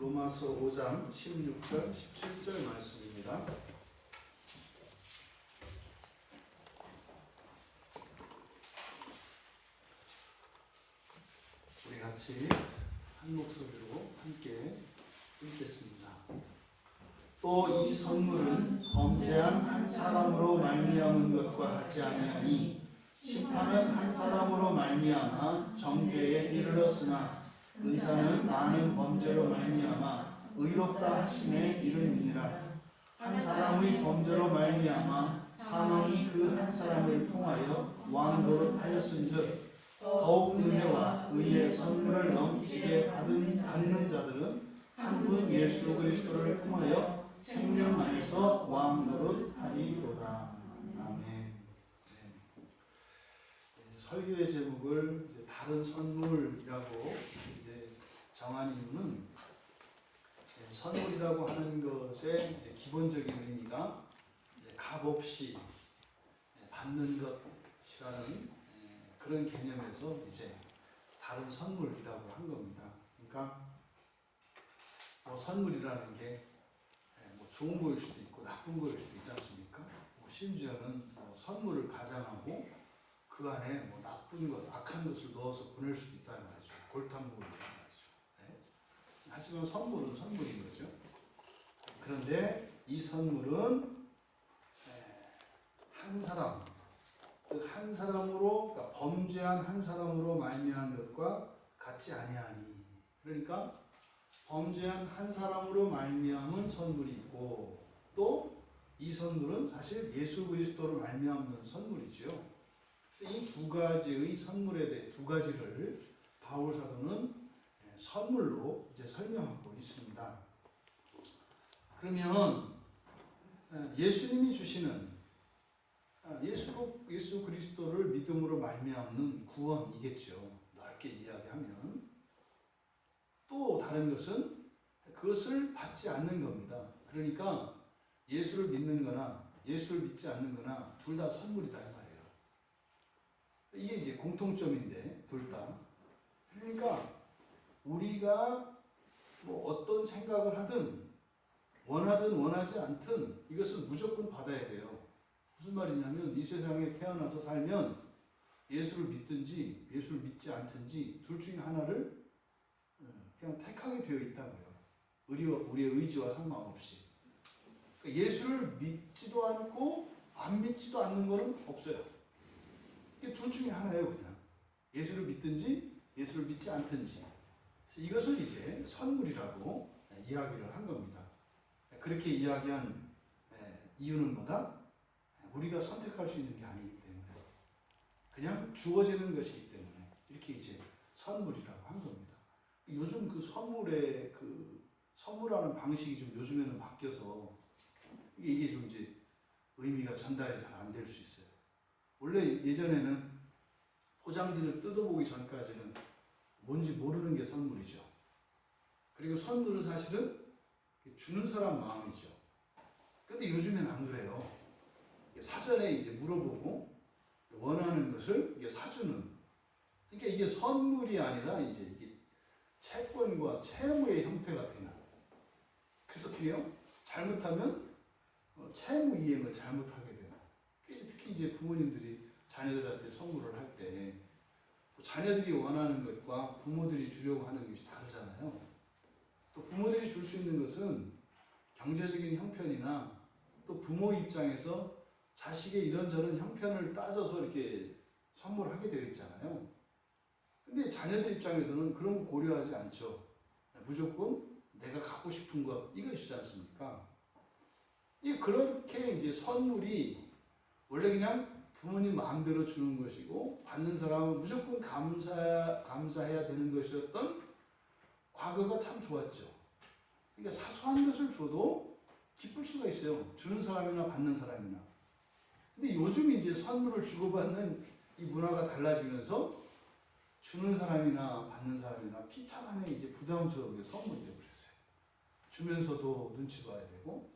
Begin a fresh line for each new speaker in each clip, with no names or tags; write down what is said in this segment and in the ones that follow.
로마서 5장 16절 17절 말씀입니다. 우리 같이 한 목소리로 함께 읽겠습니다. 또 이 선물은 범죄한 한 사람으로 말미암은 것과 같지 아니하니 심판은 한 사람으로 말미암아 정죄에 이르렀으나 은사는 많은 범죄로 말미암아 의롭다 하심에 이르니라. 한 사람의 범죄로 말미암아 사망이 그 한 사람을 통하여 왕노릇하였은즉 더욱 은혜와 의의 선물을 넘치게 받는 자들은 한 분 예수 그리스도를 통하여 생명 안에서 왕노릇하리로다. 아멘. 설교의 제목을 이제 다른 선물이라고 이제 정한 이유는 선물이라고 하는 것의 이제 기본적인 의미가 이제 값 없이 받는 것이라는 그런 개념에서 이제 다른 선물이라고 한 겁니다. 그러니까 뭐 선물이라는 게 뭐 좋은 거일 수도 있고 나쁜 거일 수도 있지 않습니까? 뭐 심지어는 뭐 선물을 가장하고 그 안에 뭐 나쁜 것, 악한 것을 넣어서 보낼 수도 있다는 말이죠. 골탕물이라는 말이죠. 네? 하지만 선물은 선물인 거죠. 그런데 이 선물은 한 사람, 그 한 사람으로, 그러니까 범죄한 한 사람으로 말미암은 것과 같지 아니하니. 그러니까 범죄한 한 사람으로 말미암은 선물이 있고 또 이 선물은 사실 예수 그리스도로 말미암는 선물이지요. 그래서 이 두 가지의 선물에 대해 두 가지를 바울 사도는 선물로 이제 설명하고 있습니다. 그러면 예수님이 주시는 예수 그리스도를 믿음으로 말미암는 구원이겠죠. 넓게 이야기하면. 또 다른 것은 그것을 받지 않는 겁니다. 그러니까 예수를 믿는 거나 예수를 믿지 않는 거나 둘 다 선물이다 이 말이에요. 이게 이제 공통점인데 둘 다. 그러니까 우리가 뭐 어떤 생각을 하든 원하든 원하지 않든 이것은 무조건 받아야 돼요. 무슨 말이냐면 이 세상에 태어나서 살면 예수를 믿든지 예수를 믿지 않든지 둘 중에 하나를 그냥 택하게 되어 있다고요. 우리의 의지와 상관없이. 그러니까 예수를 믿지도 않고 안 믿지도 않는 것은 없어요. 이게 둘 중에 하나예요, 그냥. 예수를 믿든지 예수를 믿지 않든지. 그래서 이것을 이제 선물이라고 이야기를 한 겁니다. 그렇게 이야기한 이유는 뭐다? 우리가 선택할 수 있는 게 아니기 때문에. 그냥 주어지는 것이기 때문에 이렇게 이제 선물이라고 한 겁니다. 요즘 그 선물의 선물하는 방식이 좀 요즘에는 바뀌어서 이게 좀 이제 의미가 전달이 잘 안 될 수 있어요. 원래 예전에는 포장지를 뜯어보기 전까지는 뭔지 모르는 게 선물이죠. 그리고 선물은 사실은 주는 사람 마음이죠. 근데 요즘에는 안 그래요. 사전에 이제 물어보고 원하는 것을 이게 사주는. 그러니까 이게 선물이 아니라 이제 이게 채권과 채무의 형태가 되는. 그래서 어떻게 해요? 잘못하면 채무 이행을 잘못하게 되는. 특히 이제 부모님들이 자녀들한테 선물을 할 때 자녀들이 원하는 것과 부모들이 주려고 하는 것이 다르잖아요. 또 부모들이 줄 수 있는 것은 경제적인 형편이나 또 부모 입장에서 자식의 이런저런 형편을 따져서 이렇게 선물하게 되어 있잖아요. 근데 자녀들 입장에서는 그런 거 고려하지 않죠. 무조건 내가 갖고 싶은 것, 이것이지 않습니까? 이 그렇게 이제 선물이 원래 그냥 부모님 마음대로 주는 것이고 받는 사람은 무조건 감사해야 되는 것이었던 과거가 참 좋았죠. 그러니까 사소한 것을 줘도 기쁠 수가 있어요. 주는 사람이나 받는 사람이나. 근데 요즘 이제 선물을 주고받는 이 문화가 달라지면서 주는 사람이나 받는 사람이나 비참하게 이제 부담스럽게 선물이 되어버렸어요. 주면서도 눈치 봐야 되고,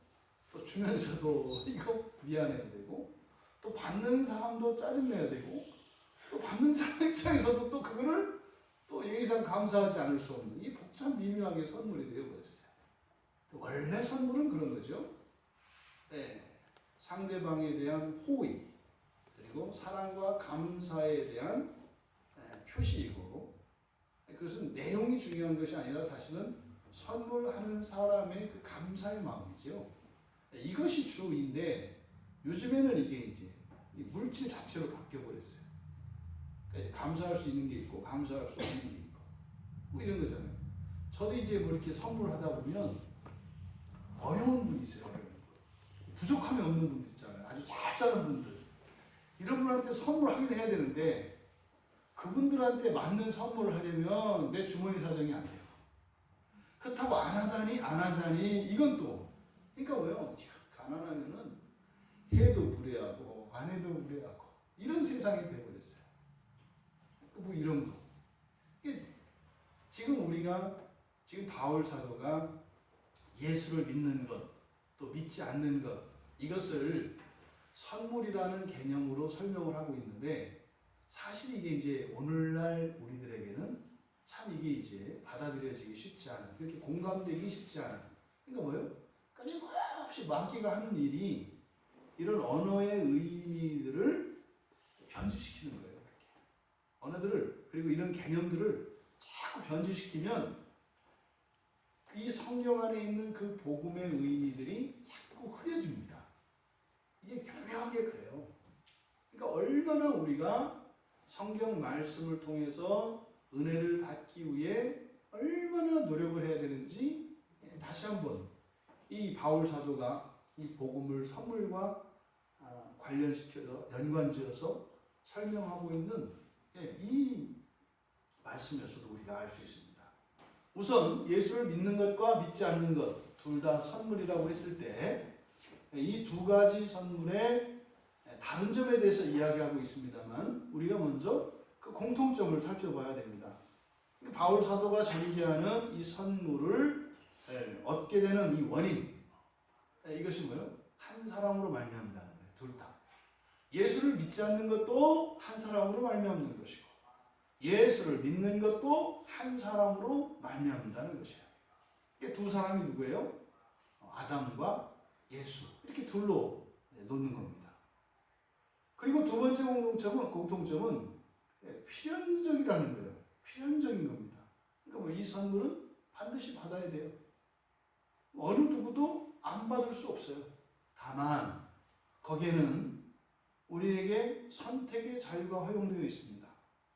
또 주면서도 이거 미안해야 되고, 또 받는 사람도 짜증내야 되고, 또 받는 사람 입장에서도 또 그거를 또 또 예의상 감사하지 않을 수 없는 이 복잡 미묘하게 선물이 되어버렸어요. 원래 선물은 그런 거죠. 네, 상대방에 대한 호의 그리고 사랑과 감사에 대한 표시이고, 그것은 내용이 중요한 것이 아니라 사실은 선물하는 사람의 그 감사의 마음이죠. 이것이 주인데 요즘에는 이게 이제 물질 자체로 바뀌어버렸어요. 그러니까 감사할 수 있는 게 있고 감사할 수 없는 게 있고 뭐 이런 거잖아요. 저도 이제 뭐 이렇게 선물하다 보면 어려운 분 있어요. 부족함이 없는 분들 있잖아요. 아주 잘 사는 분들. 이런 분한테 선물하긴 해야 되는데 그분들한테 맞는 선물을 하려면 내 주머니 사정이 안 돼요. 그렇다고 안 하자니 이건 또 그러니까 뭐요? 가난하면은 해도 무례하고 안 해도 무례하고 이런 세상이 되어버렸어요. 뭐 이런 거. 지금 바울 사도가 예수를 믿는 것, 또 믿지 않는 것, 이것을 선물이라는 개념으로 설명을 하고 있는데, 사실 이게 이제 오늘날 우리들에게는 참 이게 이제 받아들여지기 쉽지 않은, 그렇게 공감되기 쉽지 않은, 그러니까 뭐예요? 끊임없이 마귀가 하는 일이 이런 언어의 의미들을 변질시키는 거예요. 이렇게. 언어들을, 그리고 이런 개념들을 자꾸 변질시키면 이 성경 안에 있는 그 복음의 의미들이 자꾸 흐려집니다. 이게 교묘하게 그래요. 그러니까 얼마나 우리가 성경 말씀을 통해서 은혜를 받기 위해 얼마나 노력을 해야 되는지 다시 한번 이 바울 사도가 이 복음을 선물과 관련시켜서 연관지어서 설명하고 있는 이 말씀에서도 우리가 알 수 있습니다. 우선 예수를 믿는 것과 믿지 않는 것 둘 다 선물이라고 했을 때 이 두 가지 선물의 다른 점에 대해서 이야기하고 있습니다만 우리가 먼저 그 공통점을 살펴봐야 됩니다. 바울 사도가 전개하는 이 선물을 얻게 되는 이 원인, 이것이 뭐예요? 한 사람으로 말미암는다는 거예요. 둘 다. 예수를 믿지 않는 것도 한 사람으로 말미암는 것이고 예수를 믿는 것도 한 사람으로 말미암는다는 것이에요. 이게 두 사람이 누구예요? 아담과 예수, 이렇게 둘로 놓는 겁니다. 그리고 두 번째 공통점은 필연적이라는 거예요. 필연적인 겁니다. 그러니까 이 선물은 반드시 받아야 돼요. 어느 누구도 안 받을 수 없어요. 다만 거기에는 우리에게 선택의 자유가 허용되어 있습니다.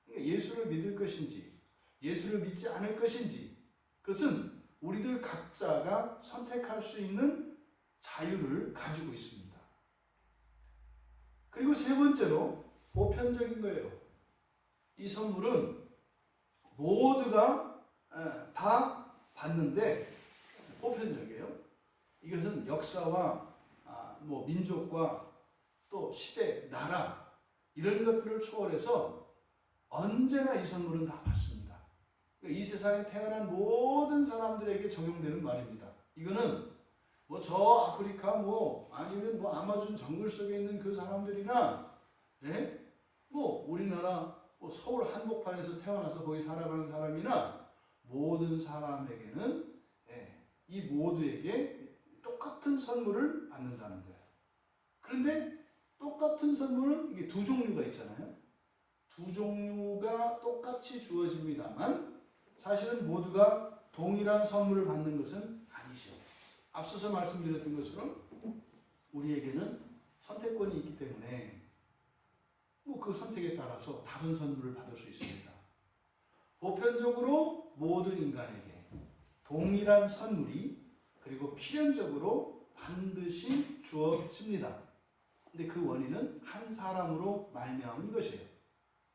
그러니까 예수를 믿을 것인지 예수를 믿지 않을 것인지 그것은 우리들 각자가 선택할 수 있는 자유를 가지고 있습니다. 그리고 세 번째로 보편적인 거예요. 이 선물은 모두가 다 받는데 보편적이에요. 이것은 역사와 민족과 또 시대, 나라 이런 것들을 초월해서 언제나 이 선물은 다 받습니다. 이 세상에 태어난 모든 사람들에게 적용되는 말입니다. 이거는 저 아프리카 아니면 아마존 정글 속에 있는 그 사람들이나 우리나라 서울 한복판에서 태어나서 거기 살아가는 사람이나 모든 사람에게는 이 모두에게 똑같은 선물을 받는다는 거예요. 그런데 똑같은 선물은 이게 두 종류가 있잖아요. 두 종류가 똑같이 주어집니다만 사실은 모두가 동일한 선물을 받는 것은 아니죠. 앞서서 말씀드렸던 것처럼 우리에게는 선택권이 있기 때문에 그 선택에 따라서 다른 선물을 받을 수 있습니다. 보편적으로 모든 인간에게 동일한 선물이 그리고 필연적으로 반드시 주어집니다. 근데 그 원인은 한 사람으로 말미암은 것이에요.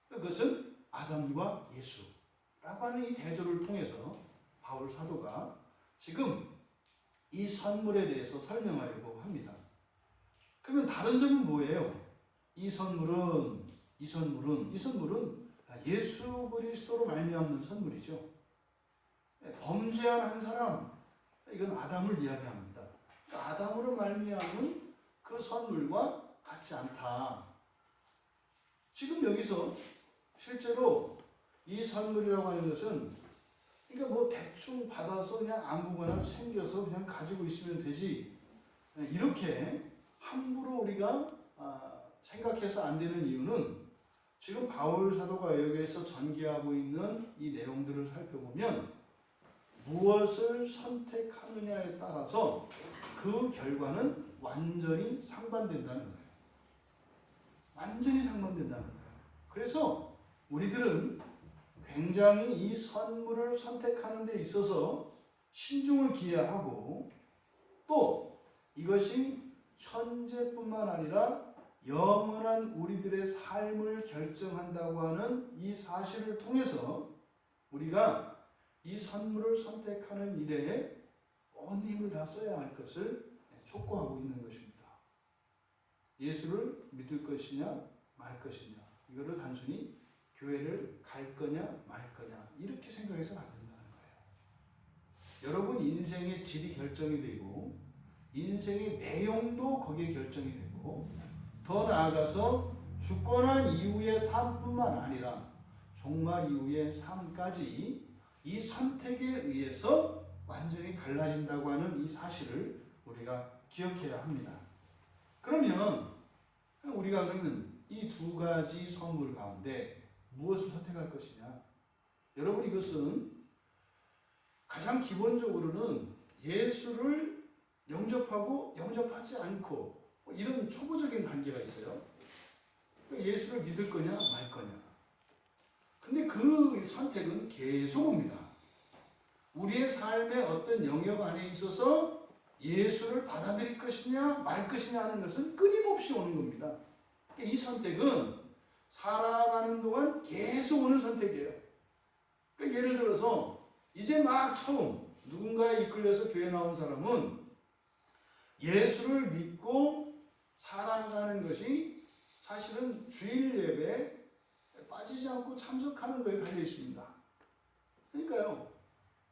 그것은 아담과 예수라고 하는 이 대조를 통해서 바울 사도가 지금 이 선물에 대해서 설명하려고 합니다. 그러면 다른 점은 뭐예요? 이 선물은 예수 그리스도로 말미암는 선물이죠. 범죄한 한 사람, 이건 아담을 이야기합니다. 아담으로 말미암은 그 선물과 같지 않다. 지금 여기서 실제로 이 선물이라고 하는 것은 그러니까 뭐 대충 받아서 그냥 아무거나 챙겨서 그냥 가지고 있으면 되지 이렇게 함부로 우리가 생각해서 안 되는 이유는 지금 바울 사도가 여기에서 전개하고 있는 이 내용들을 살펴보면 무엇을 선택하느냐에 따라서 그 결과는 완전히 상반된다는 거예요. 완전히 상반된다는 거예요. 그래서 우리들은 굉장히 이 선물을 선택하는 데 있어서 신중을 기해야 하고 또 이것이 현재뿐만 아니라 영원한 우리들의 삶을 결정한다고 하는 이 사실을 통해서 우리가 이 선물을 선택하는 일에 온 힘을 다 써야 할 것을 촉구하고 있는 것입니다. 예수를 믿을 것이냐 말 것이냐 이거를 단순히 교회를 갈 거냐 말 거냐 이렇게 생각해서는 안 된다는 거예요. 여러분 인생의 질이 결정이 되고 인생의 내용도 거기에 결정이 되고 더 나아가서 죽고 난 이후의 삶뿐만 아니라 종말 이후의 삶까지 이 선택에 의해서 완전히 달라진다고 하는 이 사실을 우리가 기억해야 합니다. 그러면 우리가 그러면 이 두 가지 선물 가운데 무엇을 선택할 것이냐? 여러분 이것은 가장 기본적으로는 예수를 영접하고 영접하지 않고 이런 초보적인 단계가 있어요. 예수를 믿을 거냐 말 거냐. 근데 그 선택은 계속 옵니다. 우리의 삶의 어떤 영역 안에 있어서 예수를 받아들일 것이냐 말 것이냐 하는 것은 끊임없이 오는 겁니다. 이 선택은 살아가는 동안 계속 오는 선택이에요. 그러니까 예를 들어서 이제 막 처음 누군가에 이끌려서 교회 나온 사람은 예수를 믿고 살아가는 것이 사실은 주일 예배에 빠지지 않고 참석하는 거에 달려 있습니다. 그러니까요.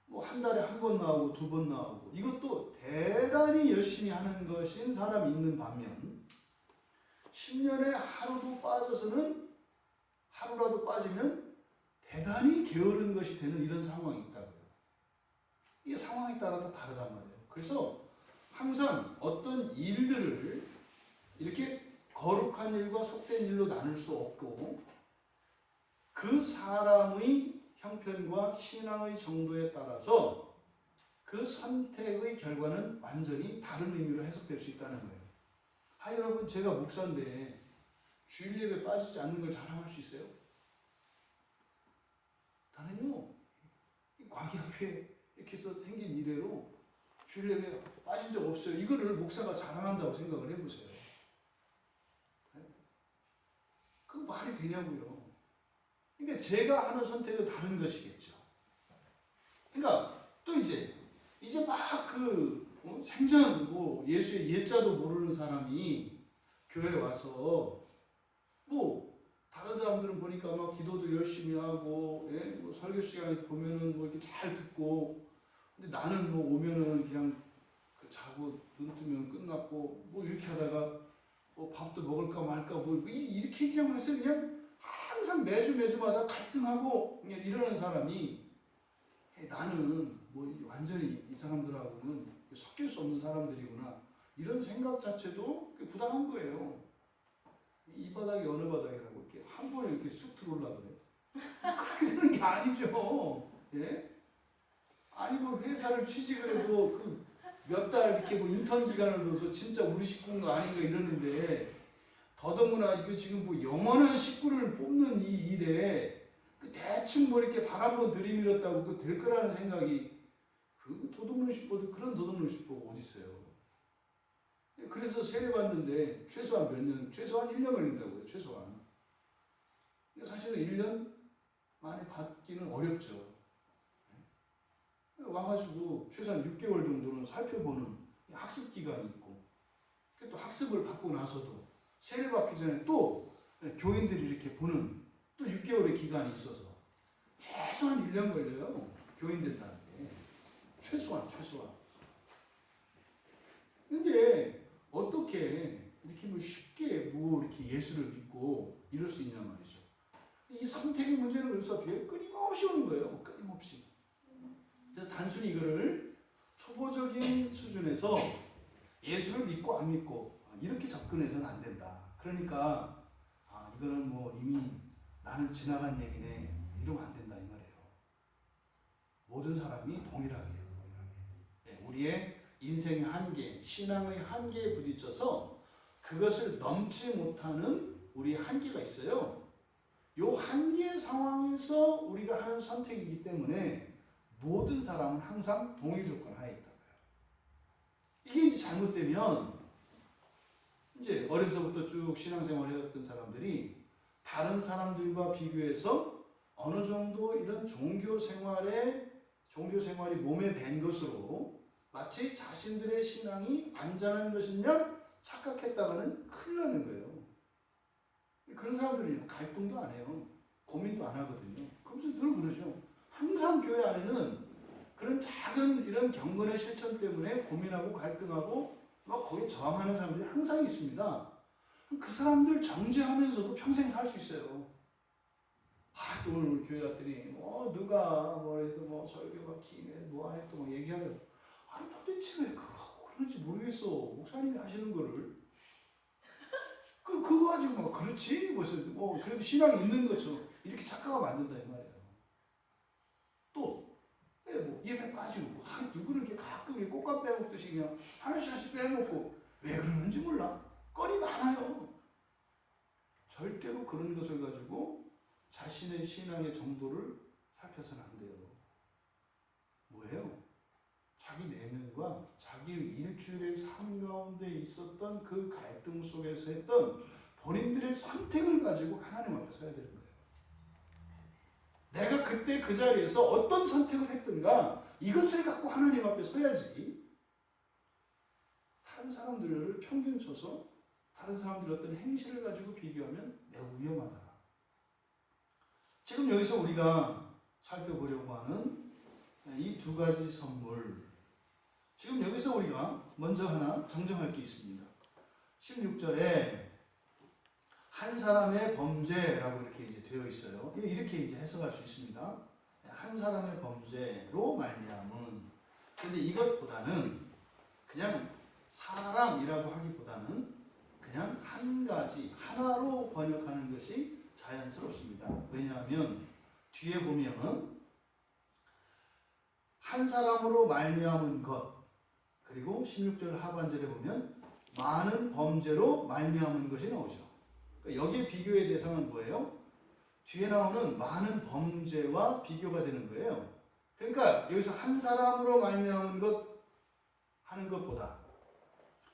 뭐 한 달에 한 번 나오고 두 번 나오고 이것도 대단히 열심히 하는 것인 사람이 있는 반면 10년에 하루도 빠져서는 하루라도 빠지면 대단히 게으른 것이 되는 이런 상황이 있다고요. 이게 상황에 따라 다 다르단 말이에요. 그래서 항상 어떤 일들을 이렇게 거룩한 일과 속된 일로 나눌 수 없고 그 사람의 형편과 신앙의 정도에 따라서 그 선택의 결과는 완전히 다른 의미로 해석될 수 있다는 거예요. 여러분 제가 목사인데 주일 예배 빠지지 않는 걸 자랑할 수 있어요? 나는요 광야교회 이렇게 해서 생긴 이래로 주일 예배 빠진 적 없어요. 이거를 목사가 자랑한다고 생각을 해보세요. 그 말이 되냐고요. 그러니까 제가 하는 선택은 다른 것이겠죠. 그러니까 또 이제 막 생전 뭐 예수의 예자도 모르는 사람이 교회 와서 뭐 다른 사람들은 보니까 막 기도도 열심히 하고 뭐 설교 시간에 보면은 뭐 이렇게 잘 듣고 근데 나는 뭐 오면은 그냥 자고 눈 뜨면 끝났고 뭐 이렇게 하다가 뭐 밥도 먹을까 말까 뭐 이렇게 그냥 해서 그냥 항상 매주마다 갈등하고 그냥 이러는 사람이 나는 뭐 완전히 이 사람들하고는 섞일 수 없는 사람들이구나 이런 생각 자체도 부당한 거예요. 이 바닥이 어느 바닥이라고 이렇게 한 번에 이렇게 쑥 들어오려고 그래. 그렇게 되는 게 아니죠. 예? 아니 뭐 회사를 취직을 해도 몇 달 이렇게 뭐 인턴 기간을 둬서 진짜 우리 식구인가 아닌가 이러는데 더더구나 이거 지금 뭐 영원한 식구를 뽑는 이 일에 대충 뭐 이렇게 발 한번 들이밀었다고 될 거라는 생각이 도둑놈 싶어도 그런 도둑놈 싶어가 어디 있어요. 그래서 세례 받는데 최소한 몇 년, 최소한 1년 걸린다고요. 최소한. 사실은 1년 만에 받기는 어렵죠. 와가지고 최소한 6개월 정도는 살펴보는 학습 기간이 있고 또 학습을 받고 나서도 세례 받기 전에 또 교인들이 이렇게 보는 또 6개월의 기간이 있어서 최소한 1년 걸려요. 교인 된다는 게. 최소한. 근데 어떻게 이렇게 뭐 쉽게 뭐 이렇게 예수를 믿고 이럴 수 있냐 말이죠. 이 선택의 문제는 그래서 어떻게 해요? 끊임없이 오는 거예요. 끊임없이. 그래서 단순히 이거를 초보적인 수준에서 예수를 믿고 안 믿고 이렇게 접근해서는 안 된다. 그러니까 이거는 뭐 이미 나는 지나간 얘기네 이러면 안 된다 이 말이에요. 모든 사람이 동일하게 우리의 인생의 한계, 신앙의 한계에 부딪혀서 그것을 넘지 못하는 우리의 한계가 있어요. 이 한계 상황에서 우리가 하는 선택이기 때문에 모든 사람은 항상 동일 조건 하에 있다고요. 이게 이제 잘못되면 이제 어려서부터 쭉 신앙생활 해왔던 사람들이 다른 사람들과 비교해서 어느 정도 이런 종교 생활이 몸에 밴 것으로 마치 자신들의 신앙이 안전한 것이냐 착각했다가는 큰일 나는 거예요. 그런 사람들은 갈등도 안 해요. 고민도 안 하거든요. 그러면서 늘 그러죠. 항상 교회 안에는 그런 작은 이런 경건의 실천 때문에 고민하고 갈등하고 막 거기에 저항하는 사람들이 항상 있습니다. 그 사람들 정죄하면서도 평생 살 수 있어요. 또 오늘 교회 갔더니 누가 해서 설교가 기네 뭐하네 또 얘기하려. 도대체 왜 그거 하고 그런지 모르겠어. 목사님이 하시는 거를 그거 가지고 그렇지? 그래도 신앙이 있는 것처럼 이렇게 착각하면 안 된다 이 말이에요. 또 예배 빠지고 누구를 이렇게 가끔 꽃감 빼먹듯이 그냥 하나씩 빼먹고 왜 그러는지 몰라. 건이 많아요. 절대로 그런 것을 가지고 자신의 신앙의 정도를 살펴서는 안 돼요. 뭐예요? 자기 내면과 자기 일주일의 삶 가운데 있었던 그 갈등 속에서 했던 본인들의 선택을 가지고 하나님 앞에 서야 되는 거예요. 내가 그때 그 자리에서 어떤 선택을 했던가 이것을 갖고 하나님 앞에 서야지. 다른 사람들을 평균 쳐서 다른 사람들의 어떤 행실을 가지고 비교하면 매우 위험하다. 지금 여기서 우리가 살펴보려고 하는 이 두 가지 선물, 지금 여기서 우리가 먼저 하나 정정할 게 있습니다. 16절에 한 사람의 범죄라고 이렇게 이제 되어 있어요. 이렇게 이제 해석할 수 있습니다. 한 사람의 범죄로 말미암은. 그런데 이것보다는 그냥 사람이라고 하기보다는 그냥 한 가지 하나로 번역하는 것이 자연스럽습니다. 왜냐하면 뒤에 보면 한 사람으로 말미암은 것, 그리고 16절 하반절에 보면 많은 범죄로 말미암은 것이 나오죠. 그러니까 여기에 비교의 대상은 뭐예요? 뒤에 나오는 많은 범죄와 비교가 되는 거예요. 그러니까 여기서 한 사람으로 말미암은 것 하는 것보다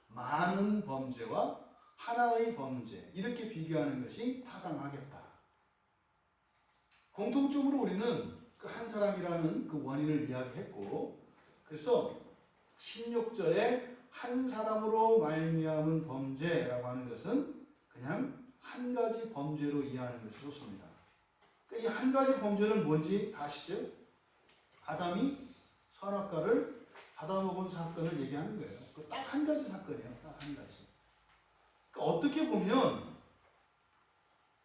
많은 범죄와 하나의 범죄 이렇게 비교하는 것이 타당하겠다. 공통적으로 우리는 그 한 사람이라는 그 원인을 이야기했고, 그래서 16절에 한 사람으로 말미암은 범죄라고 하는 것은 그냥 한 가지 범죄로 이해하는 것이 좋습니다. 이 한 가지 범죄는 뭔지 다 아시죠? 아담이 선악과를 받아먹은 사건을 얘기하는 거예요. 딱 한 가지 사건이에요. 딱 한 가지. 그러니까 어떻게 보면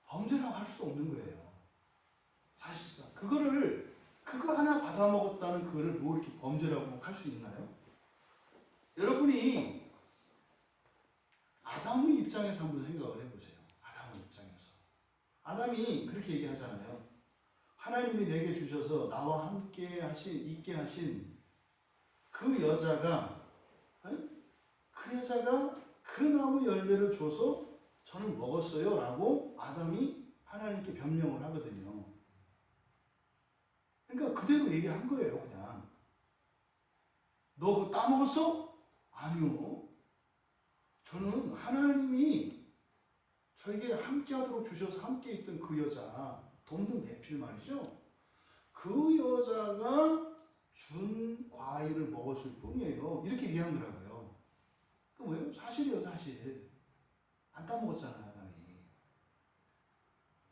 범죄라고 할 수도 없는 거예요. 사실상 그거 하나 받아먹었다는 그거를 뭐 이렇게 범죄라고 할 수 있나요? 여러분이 아담의 입장에서 한번 생각을 해보세요. 아담의 입장에서. 아담이 그렇게 얘기하잖아요. 하나님이 내게 주셔서 나와 함께 있게 하신 그 여자가 그 나무 열매를 줘서 저는 먹었어요 라고 아담이 하나님께 변명을 하거든요. 그러니까 그대로 얘기한 거예요. 그냥 너 그거 따먹었어? 아니요. 저는 하나님이 저에게 함께 하도록 주셔서 함께 있던 그 여자, 돕는 배필 말이죠. 그 여자가 준 과일을 먹었을 뿐이에요. 이렇게 얘기한 거라고요. 그 뭐예요? 사실이에요, 사실. 안 따먹었잖아요, 아담이.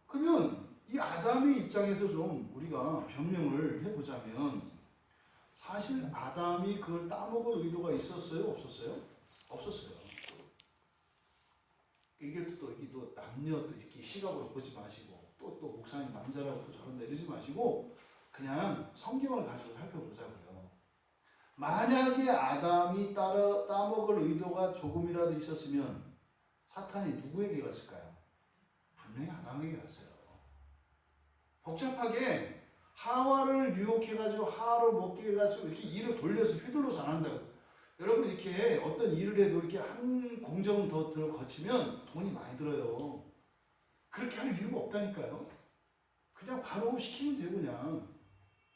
그러면 이 아담의 입장에서 좀 우리가 변명을 해보자면, 사실 아담이 그걸 따먹을 의도가 있었어요? 없었어요? 없었어요. 이게 또 남녀 또 이렇게 시각으로 보지 마시고 또 목사님 남자라고 또 저런다 이러지 마시고 그냥 성경을 가지고 살펴보자고요. 만약에 아담이 따먹을 의도가 조금이라도 있었으면 사탄이 누구에게 갔을까요? 분명히 아담에게 갔어요. 복잡하게 하와를 유혹해가지고 하와를 먹게 해가지고 이렇게 일을 돌려서 휘둘러서 안 한다고. 여러분 이렇게 어떤 일을 해도 이렇게 한 공정 더 거치면 돈이 많이 들어요. 그렇게 할 이유가 없다니까요. 그냥 바로 시키면 돼요 그냥.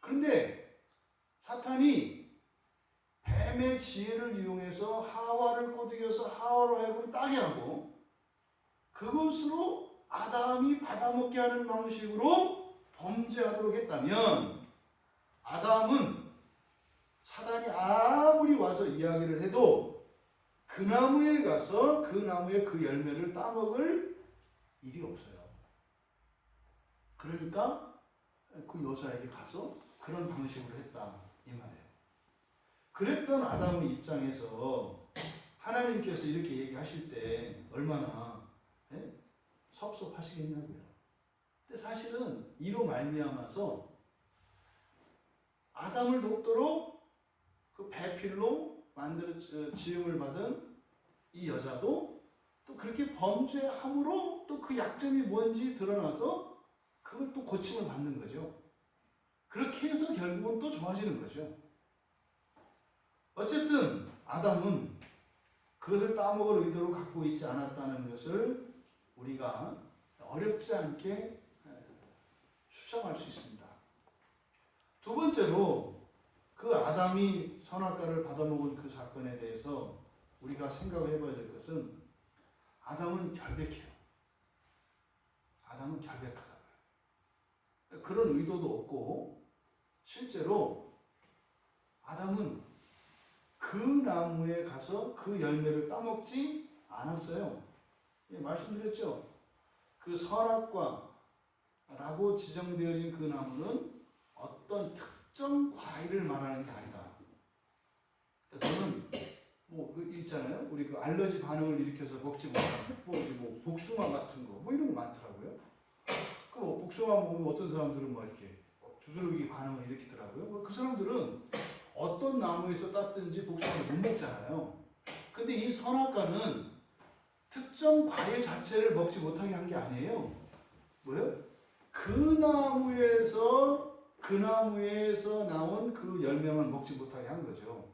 그런데 사탄이 뱀의 지혜를 이용해서 하와를 꼬드겨서 하와로 하여금 따게 하고 그것으로 아담이 받아먹게 하는 방식으로 범죄하도록 했다면 아담은 사단이 아무리 와서 이야기를 해도 그 나무에 가서 그 나무의 그 열매를 따먹을 일이 없어요. 그러니까 그 여자에게 가서 그런 방식으로 했다 이 말이에요. 그랬던 아담의 입장에서 하나님께서 이렇게 얘기하실 때 얼마나 섭섭하시겠냐고요. 근데 사실은 이로 말미암아서 아담을 돕도록 그 배필로 만들어 지음을 받은 이 여자도 또 그렇게 범죄함으로 또 그 약점이 뭔지 드러나서 그걸 또 고침을 받는 거죠. 그렇게 해서 결국은 또 좋아지는 거죠. 어쨌든 아담은 그것을 따먹을 의도로 갖고 있지 않았다는 것을 우리가 어렵지 않게 추정할 수 있습니다. 두 번째로 그 아담이 선악과를 받아먹은 그 사건에 대해서 우리가 생각을 해봐야 될 것은 아담은 결백해요. 아담은 결백하다고요. 그런 의도도 없고 실제로 아담은 그 나무에 가서 그 열매를 따먹지 않았어요. 예, 말씀드렸죠. 그 선악과라고 지정되어진 그 나무는 어떤 특정 과일을 말하는 게 아니다. 너는 뭐 있잖아요. 우리 그 알러지 반응을 일으켜서 먹지 못하는 뭐 복숭아 같은 거 뭐 이런 거 많더라고요. 그 복숭아 먹으면 어떤 사람들은 뭐 이렇게 두드러기 반응을 일으키더라고요. 그 사람들은 어떤 나무에서 땄든지 복숭아를 못 먹잖아요. 근데 이 선악과는 특정 과일 자체를 먹지 못하게 한 게 아니에요. 뭐예요? 그 나무에서 나온 그 열매만 먹지 못하게 한 거죠.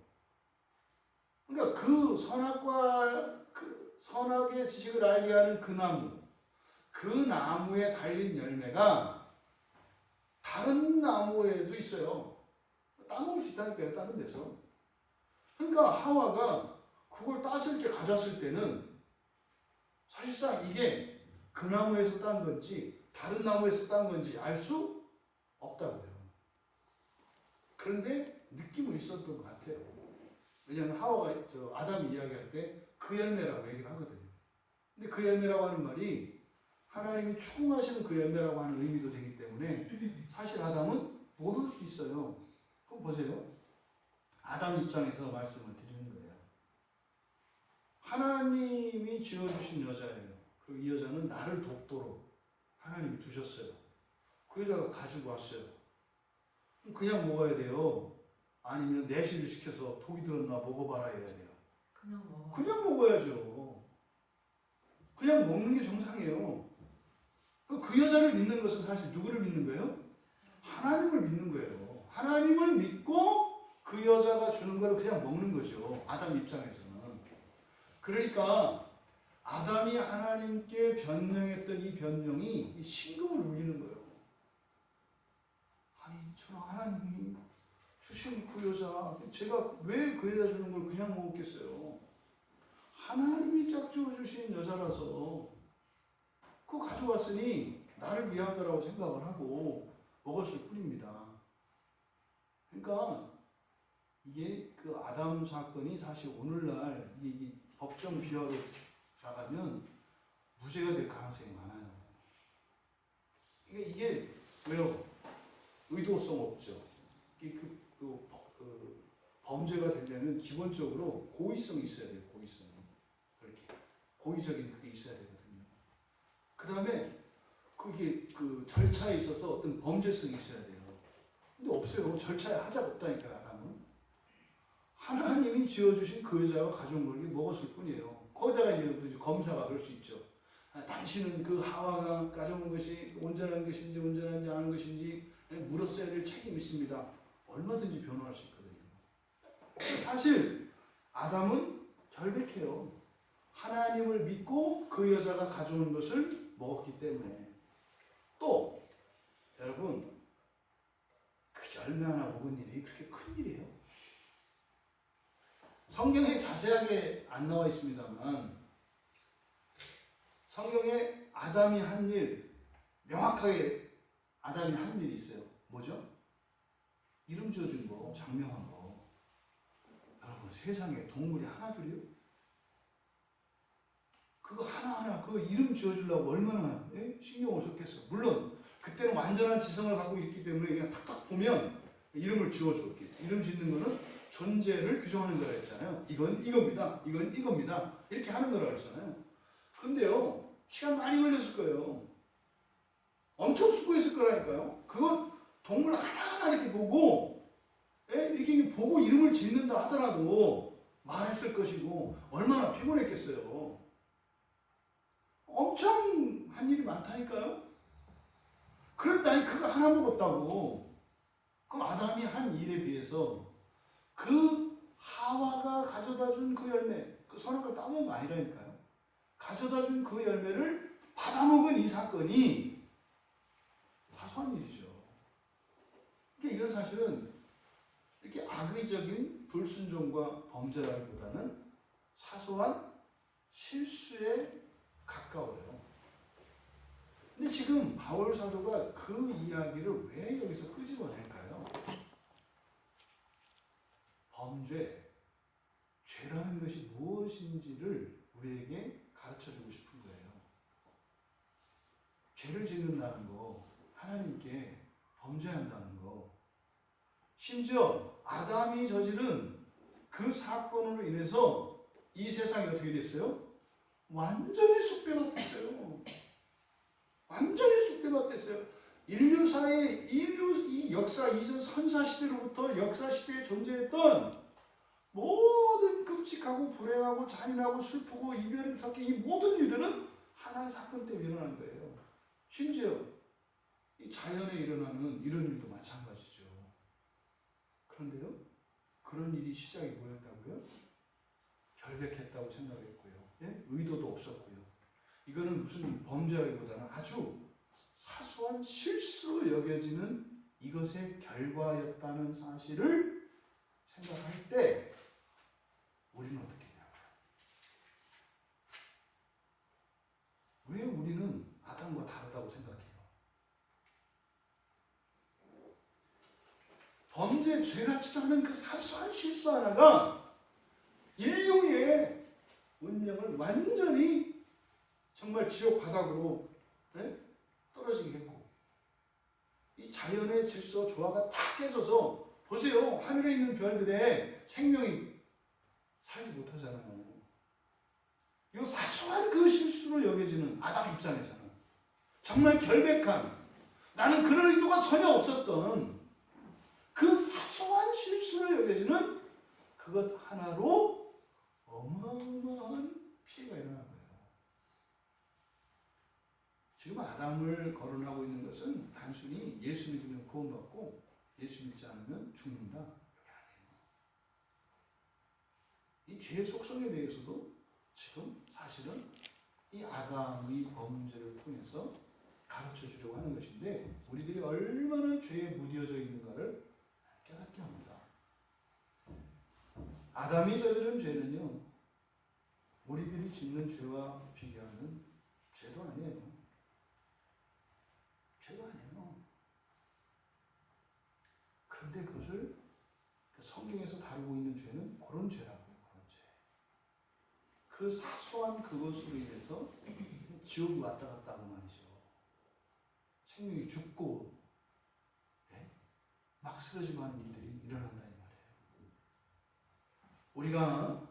그러니까 그 선악과, 그 선악의 지식을 알게 하는 그 나무, 그 나무에 달린 열매가 다른 나무에도 있어요. 따먹을 수 있다니까요, 다른 데서. 그러니까 하와가 그걸 따서 이렇게 가졌을 때는 사실상 이게 그 나무에서 딴 건지 다른 나무에서 딴 건지 알 수 없다고요. 그런데 느낌은 있었던 것 같아요. 왜냐하면 하와가 아담이 이야기할 때 그 열매라고 얘기를 하거든요. 근데 그 열매라고 하는 말이 하나님이 추궁하시는 그 열매라고 하는 의미도 되기 때문에 사실 아담은 모를 수 있어요. 그럼 보세요. 아담 입장에서 말씀을 드리는 거예요. 하나님이 지어주신 여자예요. 그리고 이 여자는 나를 돕도록 하나님이 두셨어요. 그 여자가 가지고 왔어요. 그냥 먹어야 돼요? 아니면 내시를 시켜서 독이 들었나 먹어봐라 해야 돼요? 그냥 먹어야죠. 그냥 먹는 게 정상이에요. 그 여자를 믿는 것은 사실 누구를 믿는 거예요? 하나님을 믿는 거예요. 하나님을 믿고 그 여자가 주는 걸 그냥 먹는 거죠. 아담 입장에서는. 그러니까 아담이 하나님께 변명했던 이 변명이 신금을 울리는 거예요. 아니, 저는 하나님이 주신 그 여자, 제가 왜 그 여자 주는 걸 그냥 먹었겠어요? 하나님이 짝지어 주신 여자라서 그거 가져왔으니 나를 위한 거라고 생각을 하고 먹었을 뿐입니다. 그러니까 이게 그 아담 사건이 사실 오늘날 이 법정 비화로 나가면 무죄가 될 가능성이 많아요. 이게 왜요? 의도성 없죠. 그 범죄가 되려면 기본적으로 고의성이 있어야 돼요. 고의성이. 그렇게 고의적인 그게 있어야 되거든요. 그 다음에 그게 그 절차에 있어서 어떤 범죄성이 있어야 돼요. 근데 없어요. 절차에 하자가 없다니까요. 아담은. 하나님이 지어주신 그 여자가 가져온 걸 먹었을 뿐이에요. 거기다가 이제 검사가 그럴 수 있죠. 당신은 그 하와가 가져온 것이 온전한 것인지 온전하지 않은 것인지 물었어야 될 책임이 있습니다. 얼마든지 변호할 수 있거든요. 사실 아담은 결백해요. 하나님을 믿고 그 여자가 가져온 것을 먹었기 때문에. 또 여러분, 그 열매 하나 먹은 일이 그렇게 큰 일이에요? 성경에 자세하게 안 나와 있습니다만 성경에 아담이 한 일, 명확하게 아담이 한 일이 있어요. 뭐죠? 이름 지어준 거, 장명한 거. 여러분, 세상에 동물이 하나둘이요? 그거 하나하나 그 이름 지어주려고 얼마나 신경을 썼겠어. 물론 그때는 완전한 지성을 갖고 있기 때문에 그냥 탁탁 보면 이름을 지어줘. 이름 짓는 거는 존재를 규정하는 거라 했잖아요. 이건 이겁니다. 이건 이겁니다. 이렇게 하는 거라 했잖아요. 근데요, 시간 많이 걸렸을 거예요. 엄청 수고했을 거라니까요. 그건 동물 하나하나 이렇게 보고, 이렇게 보고 이름을 짓는다 하더라도 말했을 것이고, 얼마나 피곤했겠어요. 엄청 한 일이 많다니까요. 그랬다니 그거 하나 먹었다고. 그럼 아담이 한 일에 비해서 그 하와가 가져다 준 그 열매, 그 선악을 따먹은 거 아니라니까요. 가져다 준 그 열매를 받아먹은 이 사건이 사소한 일이죠. 그러니까 이건 사실은 이렇게 악의적인 불순종과 범죄라기보다는 사소한 실수에 가까워요. 근데 지금 바울 사도가 그 이야기를 왜 여기서 끄집어낼까요? 범죄, 죄라는 것이 무엇인지를 우리에게 가르쳐주고 싶은 거예요. 죄를 짓는다는 거, 하나님께 범죄한다는 거, 심지어 아담이 저지른 그 사건으로 인해서 이 세상이 어떻게 됐어요? 완전히 쑥대밭됐어요. 완전히 쑥대밭됐어요. 인류사의 이 역사 이전 선사시대로부터 역사시대에 존재했던 모든 끔찍하고 불행하고 잔인하고 슬프고 이별이 섞인 이 모든 일들은 하나의 사건 때문에 일어난 거예요. 심지어 이 자연에 일어나는 이런 일도 마찬가지죠. 그런데요, 그런 일이 시작이 뭐였다고요? 결백했다고 생각했고요. 의도도 없었고요. 이거는 무슨 범죄라기보다는 아주 사소한 실수로 여겨지는 이것의 결과였다는 사실을 생각할 때 우리는 어떻게 하냐고요. 왜 우리는 아담과 다르다고 생각해요? 범죄, 죄 같지도 않은 그 사소한 실수 하나가 인류의 운명을 완전히 정말 지옥 바닥으로 떨어지게 했고, 이 자연의 질서 조화가 다 깨져서 보세요. 하늘에 있는 별들의 생명이 살지 못하잖아요. 이 사소한 그 실수로 여겨지는 아담 입장에서는 정말 결백한, 나는 그런 의도가 전혀 없었던 그 사소한 실수로 여겨지는 그것 하나로 어마어마한 피해가 일어난 거예요. 지금 아담을 거론하고 있는 것은 단순히 예수 믿으면 구원받고 예수 믿지 않으면 죽는다, 이게 아니에요. 이 죄의 속성에 대해서도 지금 사실은 이 아담의 범죄를 통해서 가르쳐 주려고 하는 것인데, 우리들이 얼마나 죄에 무뎌져 있는가를 깨닫게 합니다. 아담이 저지른 죄는요, 우리들이 짓는 죄와 비교하는 죄도 아니에요. 죄도 아니에요. 그런데 그것을 성경에서 다루고 있는 죄는 그런 죄라고요. 그런 죄. 그 사소한 그것으로 인해서 지옥이 왔다 갔다 하는 말이죠. 생명이 죽고 막 쓰러지고 하는 일들이 일어난다 이 말이에요. 우리가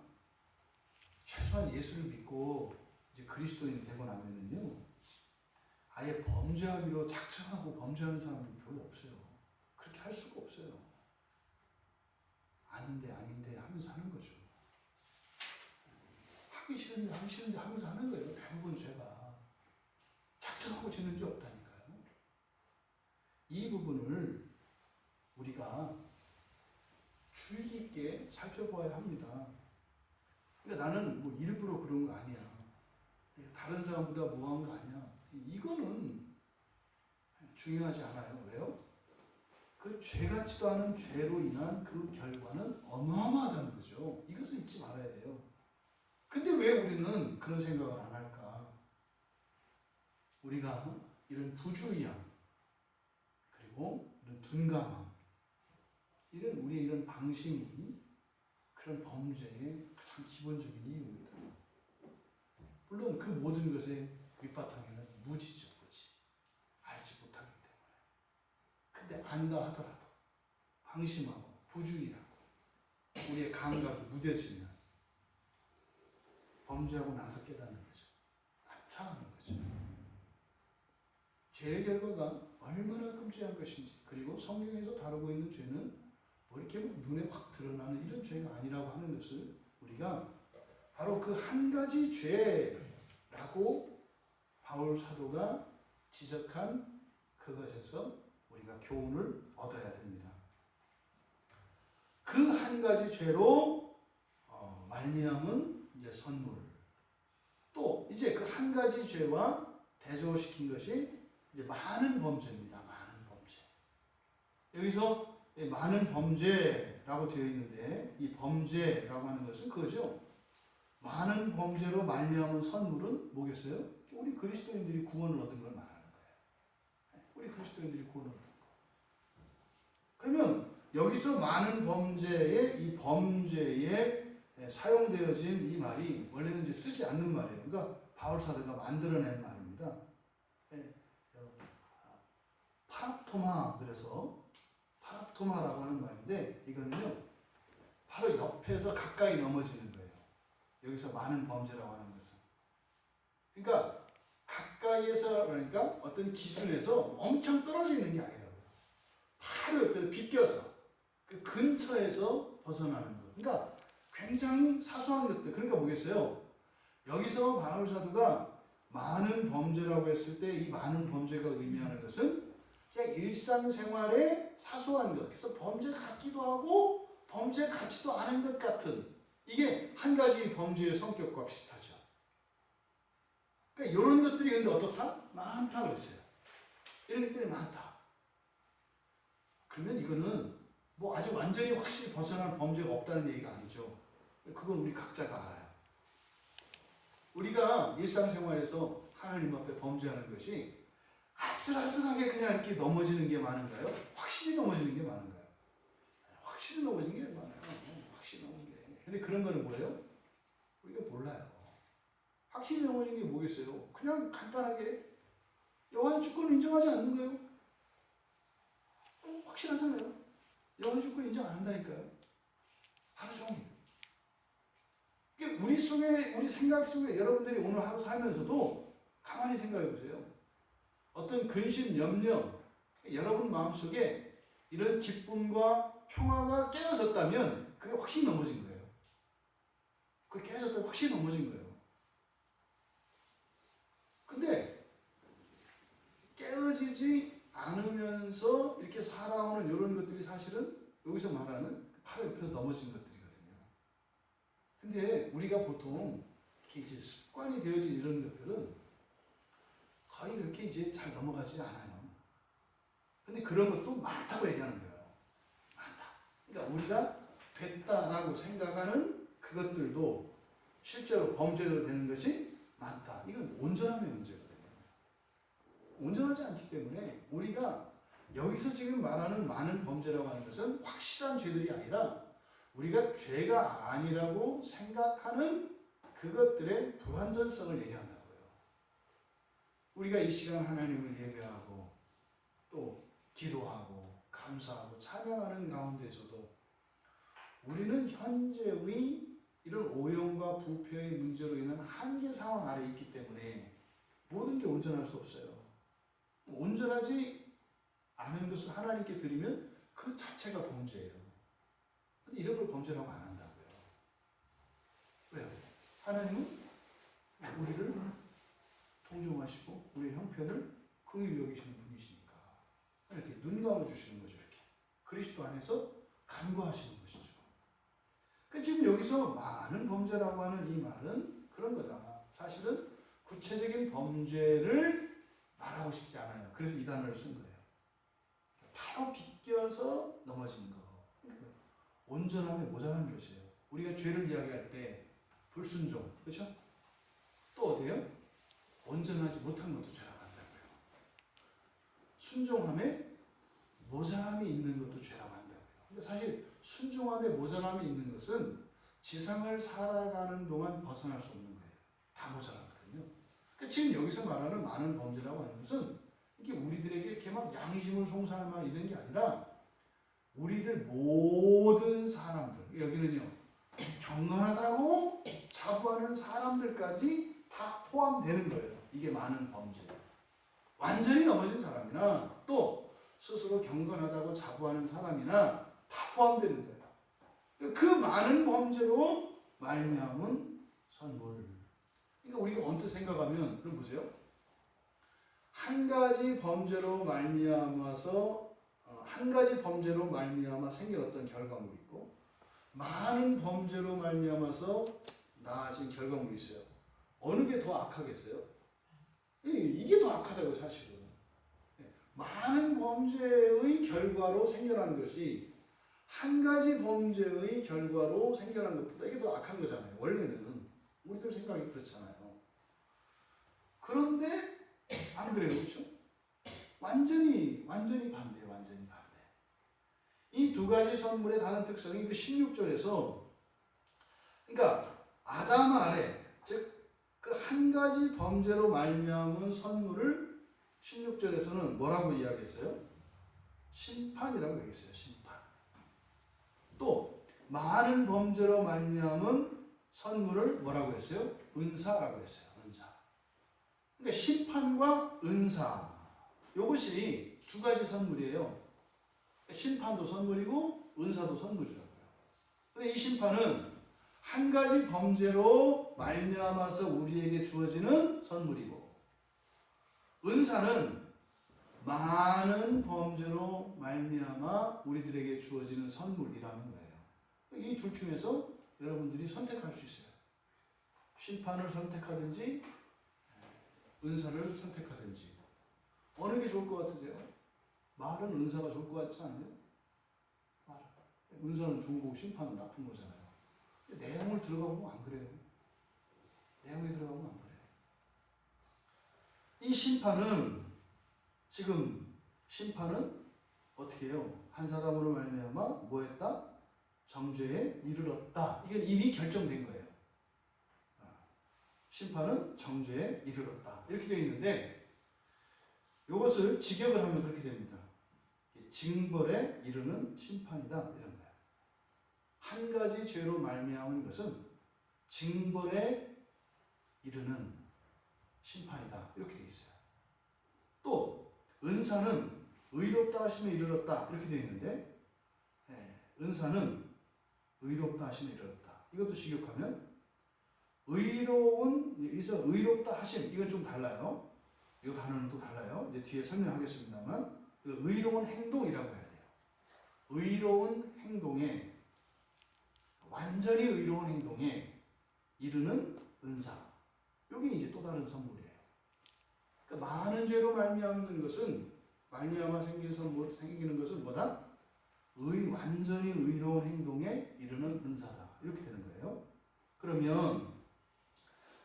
최소한 예수를 믿고 이제 그리스도인이 되고 나면은요, 아예 범죄하기로 작정하고 범죄하는 사람은 별로 없어요. 그렇게 할 수가 없어요. 아닌데 하면서 하는 거죠. 하기 싫은데 하면서 하는 거예요. 대부분 죄가. 작정하고 지는 죄 없다니까요. 이 부분을 우리가 주의 깊게 살펴봐야 합니다. 그러니까 나는 뭐 일부러 그런 거 아니야. 다른 사람보다 뭐한 거 아니야. 이거는 중요하지 않아요. 왜요? 그 죄 같지도 않은 죄로 인한 그 결과는 어마어마하다는 거죠. 이것을 잊지 말아야 돼요. 근데 왜 우리는 그런 생각을 안 할까? 우리가 이런 부주의함, 그리고 이런 둔감함, 우리의 이런 방심이 그런 범죄의 가장 기본적인 이유입니다. 물론 그 모든 것의 밑바탕에는 무지죠, 무지. 알지 못하기 때문에. 근데 안다 하더라도 방심하고 부주의하고 우리의 감각이 무뎌지면 범죄하고 나서 깨닫는 거죠. 나타나는 거죠. 죄의 결과가 얼마나 끔찍한 것인지, 그리고 성경에서 다루고 있는 죄는 뭐 이렇게 눈에 확 드러나는 이런 죄가 아니라고 하는 것을 우리가 바로 그 한 가지 죄라고 바울 사도가 지적한 그것에서 우리가 교훈을 얻어야 됩니다. 그 한 가지 죄로 말미암은 이제 선물, 또 이제 그 한 가지 죄와 대조시킨 것이 이제 많은 범죄입니다. 많은 범죄. 여기서 많은 범죄라고 되어 있는데 이 범죄라고 하는 것은 그거죠. 많은 범죄로 말미암은 선물은 뭐겠어요? 우리 그리스도인들이 구원을 얻은 걸 말하는 거예요. 우리 그리스도인들이 구원을 얻은 거. 그러면 여기서 많은 범죄의 이 범죄에 사용되어진 이 말이 원래는 이제 쓰지 않는 말이에요. 그러니까 바울 사도가 만들어낸 말입니다. 파랍토마, 그래서 파랍토마라고 하는 말인데 이거는요 바로 옆에서 가까이 넘어지는 거예요. 여기서 많은 범죄라고 하는 것은. 그러니까 가까이에서, 그러니까 어떤 기준에서 엄청 떨어져 있는 게 아니라고요. 바로 옆에서 비껴서 그 근처에서 벗어나는 것. 그러니까 굉장히 사소한 것들. 그러니까 뭐겠어요? 여기서 바울 사도가 많은 범죄라고 했을 때 이 많은 범죄가 의미하는 것은 그냥 일상생활의 사소한 것. 그래서 범죄 같기도 하고 범죄 같지도 않은 것 같은, 이게 한 가지 범죄의 성격과 비슷하죠. 그러니까 이런 것들이 근데 어떻다? 많다 그랬어요. 이런 것들이 많다. 그러면 이거는 뭐 아주 완전히 확실히 벗어난 범죄가 없다는 얘기가 아니죠. 그건 우리 각자가 알아요. 우리가 일상생활에서 하나님 앞에 범죄하는 것이 아슬아슬하게 그냥 이렇게 넘어지는 게 많은가요? 확실히 넘어지는 게 많은가요? 확실히 넘어지는 게 많아요. 확실히 넘어지는 게. 근데 그런 거는 뭐예요? 우리가 몰라요. 확실히 넘어지는 게 뭐겠어요? 그냥 간단하게 여호와의 주권을 인정하지 않는 거예요. 확실하잖아요. 여호와의 주권 인정 안 한다니까요. 하루 종일. 우리 속에, 우리 생각 속에 여러분들이 오늘 하루 살면서도 가만히 생각해 보세요. 어떤 근심, 염려, 여러분 마음속에 이런 기쁨과 평화가 깨어졌다면 그게 확실히 넘어진 거예요. 그게 깨어졌다면 확실히 넘어진 거예요. 근데 깨어지지 않으면서 이렇게 살아오는 이런 것들이 사실은 여기서 말하는 바로 옆에서 넘어진 것들이거든요. 근데 우리가 보통 이렇게 이제 습관이 되어진 이런 것들은 거의 그렇게 이제 잘 넘어가지 않아요. 근데 그런 것도 많다고 얘기하는 거예요. 많다. 그러니까 우리가 됐다라고 생각하는 그것들도 실제로 범죄로 되는 것이 많다. 이건 온전함의 문제거든요. 온전하지 않기 때문에 우리가 여기서 지금 말하는 많은 범죄라고 하는 것은 확실한 죄들이 아니라 우리가 죄가 아니라고 생각하는 그것들의 불완전성을 얘기한다고요. 우리가 이 시간 하나님을 예배하고 또 기도하고 감사하고 찬양하는 가운데서도 우리는 현재의 이런 오염과 부패의 문제로 인한 한계 상황 아래 있기 때문에 모든 게 온전할 수 없어요. 온전하지 않은 것을 하나님께 드리면 그 자체가 범죄예요. 근데 이런 걸 범죄라고 안 한다고요. 왜요? 하나님은 우리를 동정하시고 우리의 형편을 긍휼히 여기시는 분이시니까 이렇게 눈 감아주시는 거죠. 이렇게 그리스도 안에서 간구하시는 것이죠. 그러니까 지금 여기서 많은 범죄라고 하는 이 말은 그런 거다. 사실은 구체적인 범죄를 말하고 싶지 않아요. 그래서 이 단어를 쓴 거예요. 바로 비껴서 넘어진 거. 그러니까 온전함에 모자란 것이에요. 우리가 죄를 이야기할 때 불순종, 그렇죠? 또 어디에요? 온전하지 못한 것도 죄라고 한다고요. 순종함에 모자람이 있는 것도 죄라고 한다고요. 근데 사실 순종함에 모자람이 있는 것은 지상을 살아가는 동안 벗어날 수 없는 거예요. 다 모자라거든요. 그러니까 지금 여기서 말하는 많은 범죄라고 하는 것은 이게 우리들에게 이렇게 막 양심을 송사하는 이런 게 아니라 우리들 모든 사람들, 여기는요 경건하다고 자부하는 사람들까지 다 포함되는 거예요. 이게 많은 범죄. 완전히 넘어진 사람이나 또 스스로 경건하다고 자부하는 사람이나 다 포함되는 거예요. 그 많은 범죄로 말미암은 선물. 그러니까 우리가 언뜻 생각하면 그럼 보세요. 한 가지 범죄로 말미암아서 한 가지 범죄로 말미암아 생긴 어떤 결과물이 있고 많은 범죄로 말미암아서 나아진 결과물이 있어요. 어느 게 더 악하겠어요? 이게 더 악하다고 사실은. 많은 범죄의 결과로 생겨난 것이 한 가지 범죄의 결과로 생겨난 것보다 이게 더 악한 거잖아요. 원래는 우리들 생각이 그렇잖아요. 그런데 안 그래요, 그렇죠? 완전히 반대예요, 완전히 반대. 이 두 가지 선물의 다른 특성이 그 16절에서, 그러니까 아담 아래, 즉 그 한 가지 범죄로 말미암은 선물을 16절에서는 뭐라고 이야기했어요? 심판이라고 얘기했어요. 심판. 또 많은 범죄로 말미암은 선물을 뭐라고 했어요? 은사라고 했어요. 은사. 그러니까 심판과 은사, 이것이 두 가지 선물이에요. 심판도 선물이고 은사도 선물이라고요. 근데 이 심판은 한 가지 범죄로 말미암아서 우리에게 주어지는 선물이고, 은사는 많은 범죄로 말미암아 우리들에게 주어지는 선물이라는 거예요. 이 둘 중에서 여러분들이 선택할 수 있어요. 심판을 선택하든지 은사를 선택하든지. 어느 게 좋을 것 같으세요? 말은 은사가 좋을 것 같지 않아요? 은사는 좋은 거고 심판은 나쁜 거잖아요. 내용을 들어가보면 안 그래요. 내용에 들어가보면 안 그래요. 이 심판은 지금 심판은 어떻게 해요? 한 사람으로 말미암아 뭐 했다? 정죄에 이르렀다. 이건 이미 결정된 거예요. 심판은 정죄에 이르렀다. 이렇게 되어 있는데 이것을 직역을 하면 그렇게 됩니다. 징벌에 이르는 심판이다. 이런 거예요. 한 가지 죄로 말미암은 것은 징벌에 이르는 심판이다. 이렇게 되어 있어요. 또 은사는 의롭다 하심에 이르렀다. 이렇게 되어 있는데 은사는 의롭다 하심에 이르렀다. 이것도 직역하면 여기서 의롭다 하심, 이건 좀 달라요. 이 단어는 또 달라요. 이제 뒤에 설명하겠습니다만, 의로운 행동이라고 해야 돼요. 의로운 행동에, 완전히 의로운 행동에 이르는 은사. 이게 이제 또 다른 선물이에요. 그러니까 많은 죄로 말미암는 것은, 말미암아 생기는 것은 뭐다? 완전히 의로운 행동에 이르는 은사다. 이렇게 되는 거예요. 그러면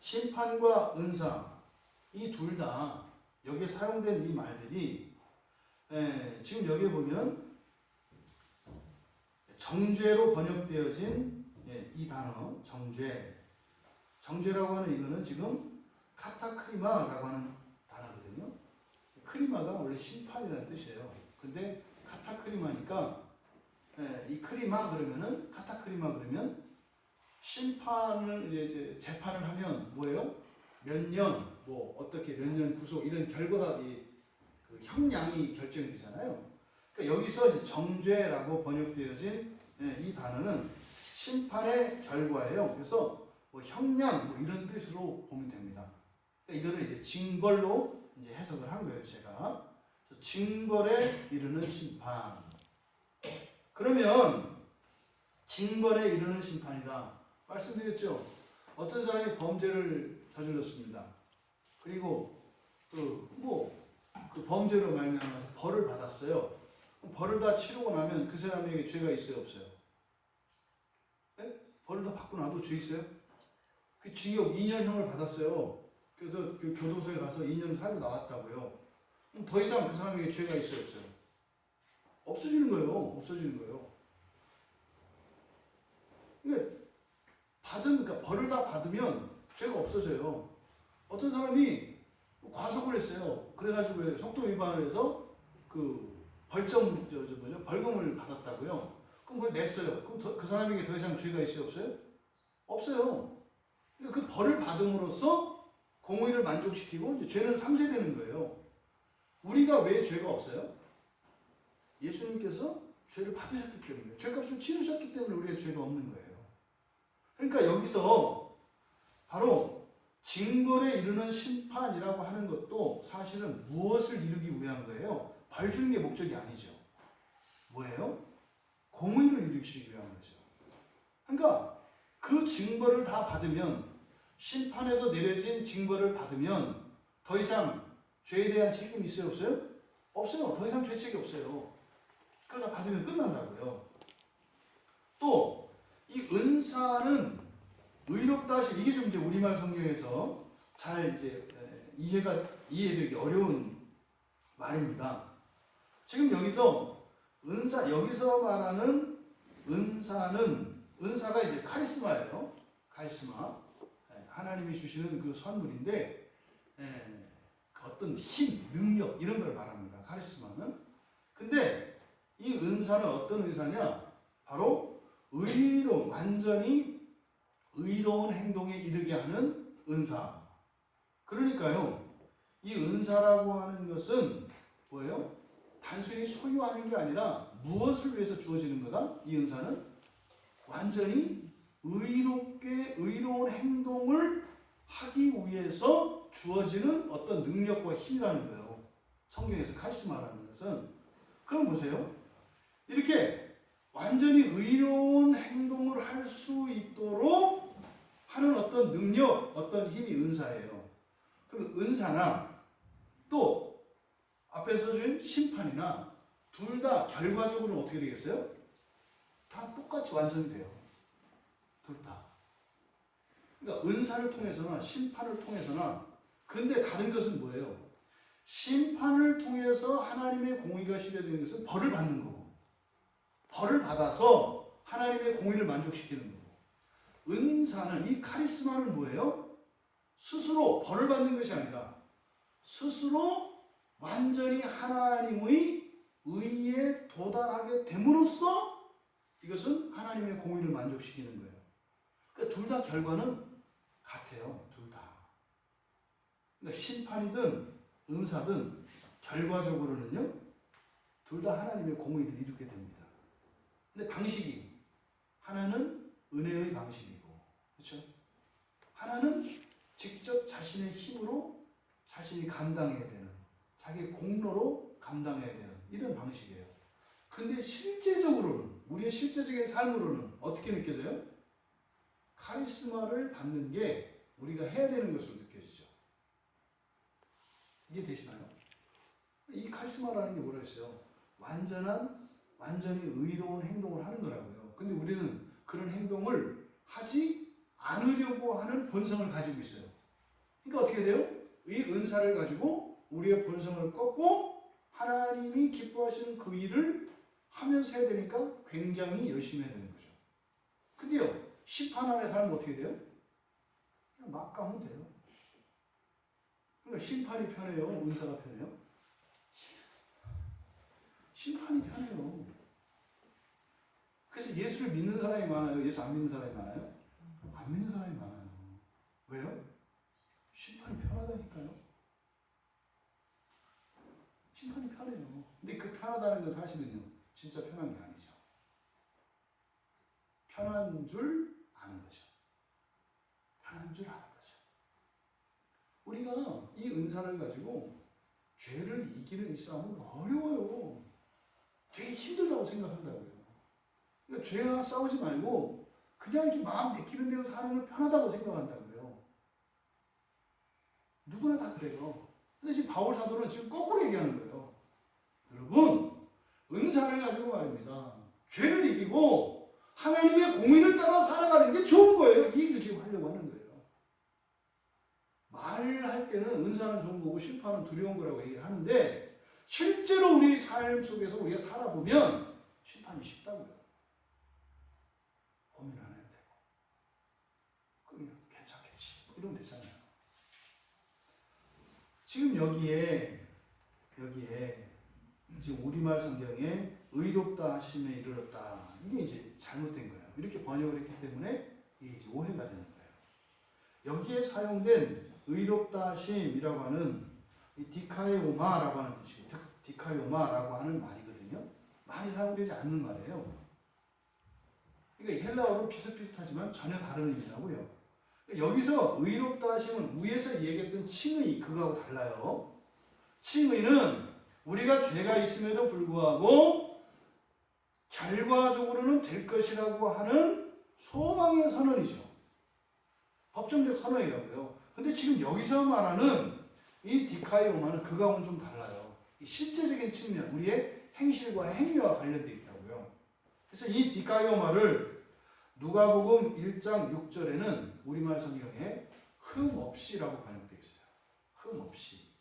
심판과 은사, 이 둘 다 여기에 사용된 이 말들이 지금 여기에 보면 정죄로 번역되어진 이 단어, 정죄라고 하는 이거는 지금 카타크리마라고 하는 단어거든요. 크리마가 원래 심판이라는 뜻이에요. 근데 카타크리마니까 이 크리마 그러면은, 카타크리마 그러면 심판을 이제 재판을 하면 뭐예요? 몇 년, 뭐 어떻게 몇 년 구속 이런 결과가 그 형량이 결정이 되잖아요. 그러니까 여기서 이제 정죄라고 번역되어진 이 단어는 심판의 결과예요. 그래서 뭐 형량 뭐 이런 뜻으로 보면 됩니다. 그러니까 이거를 이제 징벌로 이제 해석을 한 거예요, 제가. 그래서 징벌에 이르는 심판. 그러면 징벌에 이르는 심판이다. 말씀드렸죠. 어떤 사람이 범죄를 저질렀습니다. 그리고 그 범죄로 말미암아서 벌을 받았어요. 벌을 다 치르고 나면 그 사람에게 죄가 있어요, 없어요? 네? 벌을 다 받고 나도 죄 있어요? 그 징역 2년형을 받았어요. 그래서 그 교도소에 가서 2년 살고 나왔다고요. 그럼 더 이상 그 사람에게 죄가 있어요, 없어요? 없어지는 거예요. 없어지는 거예요. 그러니까 벌을 다 받으면 죄가 없어져요. 어떤 사람이 과속을 했어요. 그래가지고 속도 위반을 해서 그 벌금을 받았다고요. 그럼 그걸 냈어요. 그럼 그 사람에게 더 이상 죄가 있어요, 없어요? 없어요. 그러니까 그 벌을 받음으로써 공의를 만족시키고 이제 죄는 상쇄되는 거예요. 우리가 왜 죄가 없어요? 예수님께서 죄를 받으셨기 때문에, 죄값을 치르셨기 때문에 우리가 죄가 없는 거예요. 그러니까 여기서 바로 징벌에 이르는 심판이라고 하는 것도 사실은 무엇을 이루기 위한 거예요? 벌 주는 게 목적이 아니죠. 뭐예요? 공의를 이루기 위한 거죠. 그러니까 그 징벌을 다 받으면, 심판에서 내려진 징벌을 받으면 더 이상 죄에 대한 책임이 있어요, 없어요? 없어요. 더 이상 죄책이 없어요. 그걸 다 받으면 끝난다고요. 또 이 은사는 의롭다 하실, 이게 좀 이제 우리말 성경에서 잘 이제 이해되기 어려운 말입니다. 지금 여기서 여기서 말하는 은사가 이제 카리스마예요. 카리스마. 하나님이 주시는 그 선물인데, 어떤 힘, 능력, 이런 걸 말합니다. 카리스마는. 근데 이 은사는 어떤 은사냐? 바로 완전히 의로운 행동에 이르게 하는 은사. 그러니까요, 이 은사라고 하는 것은 뭐예요? 단순히 소유하는 게 아니라 무엇을 위해서 주어지는 거다? 이 은사는 완전히 의로운 행동을 하기 위해서 주어지는 어떤 능력과 힘이라는 거예요. 성경에서 카리스마라는 것은. 그럼 보세요. 이렇게 완전히 의로운 행동을 할 수 있도록 하는 어떤 능력, 어떤 힘이 은사예요. 그럼 은사나 또 앞에서 준 심판이나 둘 다 결과적으로는 어떻게 되겠어요? 다 똑같이 완성이 돼요. 둘 다. 그러니까 은사를 통해서나 심판을 통해서나, 근데 다른 것은 뭐예요? 심판을 통해서 하나님의 공의가 실현되는 것은 벌을 받는 거고, 벌을 받아서 하나님의 공의를 만족시키는 거고, 은사는, 이 카리스마는 뭐예요? 스스로 벌을 받는 것이 아니라 스스로 완전히 하나님의 의에 도달하게 됨으로써 이것은 하나님의 공의를 만족시키는 거예요. 그러니까 둘 다 결과는 같아요. 둘 다. 그러니까 심판이든 은사든 결과적으로는요, 둘 다 하나님의 공의를 이루게 됩니다. 근데 방식이, 하나는 은혜의 방식이고, 그렇죠? 하나는 직접 자신의 힘으로 자신이 감당해야 되는, 자기 공로로 감당해야 되는 이런 방식이에요. 근데 실제적으로는, 우리의 실제적인 삶으로는 어떻게 느껴져요? 카리스마를 받는 게 우리가 해야 되는 것으로 느껴지죠. 이해되시나요? 이 카리스마라는 게 뭐라 했어요? 완전히 의로운 행동을 하는 거라고요. 근데 우리는 그런 행동을 하지 않으려고 하는 본성을 가지고 있어요. 그러니까 어떻게 돼요? 이 은사를 가지고 우리의 본성을 꺾고 하나님이 기뻐하시는 그 일을 하면서 해야 되니까 굉장히 열심히 해야 되는 거죠. 근데요, 심판 안에 살면 어떻게 돼요? 그냥 막 가면 돼요. 그러니까 심판이 편해요? 은사가 편해요? 심판이 편해요. 그래서 예수를 믿는 사람이 많아요? 예수 안 믿는 사람이 많아요? 안 믿는 사람이 많아요. 왜요? 심판이 편하다니까요. 편하다는 건 사실은요, 진짜 편한 게 아니죠. 편한 줄 아는 거죠. 편한 줄 아는 거죠. 우리가 이 은사를 가지고 죄를 이기는 이 싸움은 어려워요. 되게 힘들다고 생각한다고요. 그러니까 죄와 싸우지 말고 그냥 이렇게 마음 내키는 대로 사는 걸 편하다고 생각한다고요. 누구나 다 그래요. 근데 지금 바울 사도는 지금 거꾸로 얘기하는 거예요. 여러분, 은사를 가지고 말입니다. 죄를 이기고 하나님의 공의를 따라 살아가는 게 좋은 거예요. 이 얘기를 지금 하려고 하는 거예요. 말할 때는 은사는 좋은 거고 심판은 두려운 거라고 얘기를 하는데 실제로 우리 삶 속에서 우리가 살아보면 심판이 쉽다고요. 고민 안 해도 되고 그냥 괜찮겠지 뭐 이러면 되잖아요. 지금 여기에 지금 우리말 성경에 의롭다 하심에 이르렀다 이게 이제 잘못된 거예요. 이렇게 번역을 했기 때문에 이게 이제 오해가 되는 거예요. 여기에 사용된 의롭다 하심이라고 하는 이 디카이오마라고 하는 뜻이고 디카이오마라고 하는 말이거든요. 많이 사용되지 않는 말이에요. 그러니까 헬라어로 비슷비슷하지만 전혀 다른 의미라고요. 여기서 의롭다 하심은 위에서 얘기했던 칭의 그거하고 달라요. 칭의는 우리가 죄가 있음에도 불구하고 결과적으로는 될 것이라고 하는 소망의 선언이죠. 법정적 선언이라고요. 근데 지금 여기서 말하는 이 디카이오마는 그거하고는 좀 달라요. 실제적인 측면, 우리의 행실과 행위와 관련되어 있다고요. 그래서 이 디카이오마를 누가복음 1장 6절에는 우리말 성경에 흠 없이라고 번역되어 있어요. 흠 없이.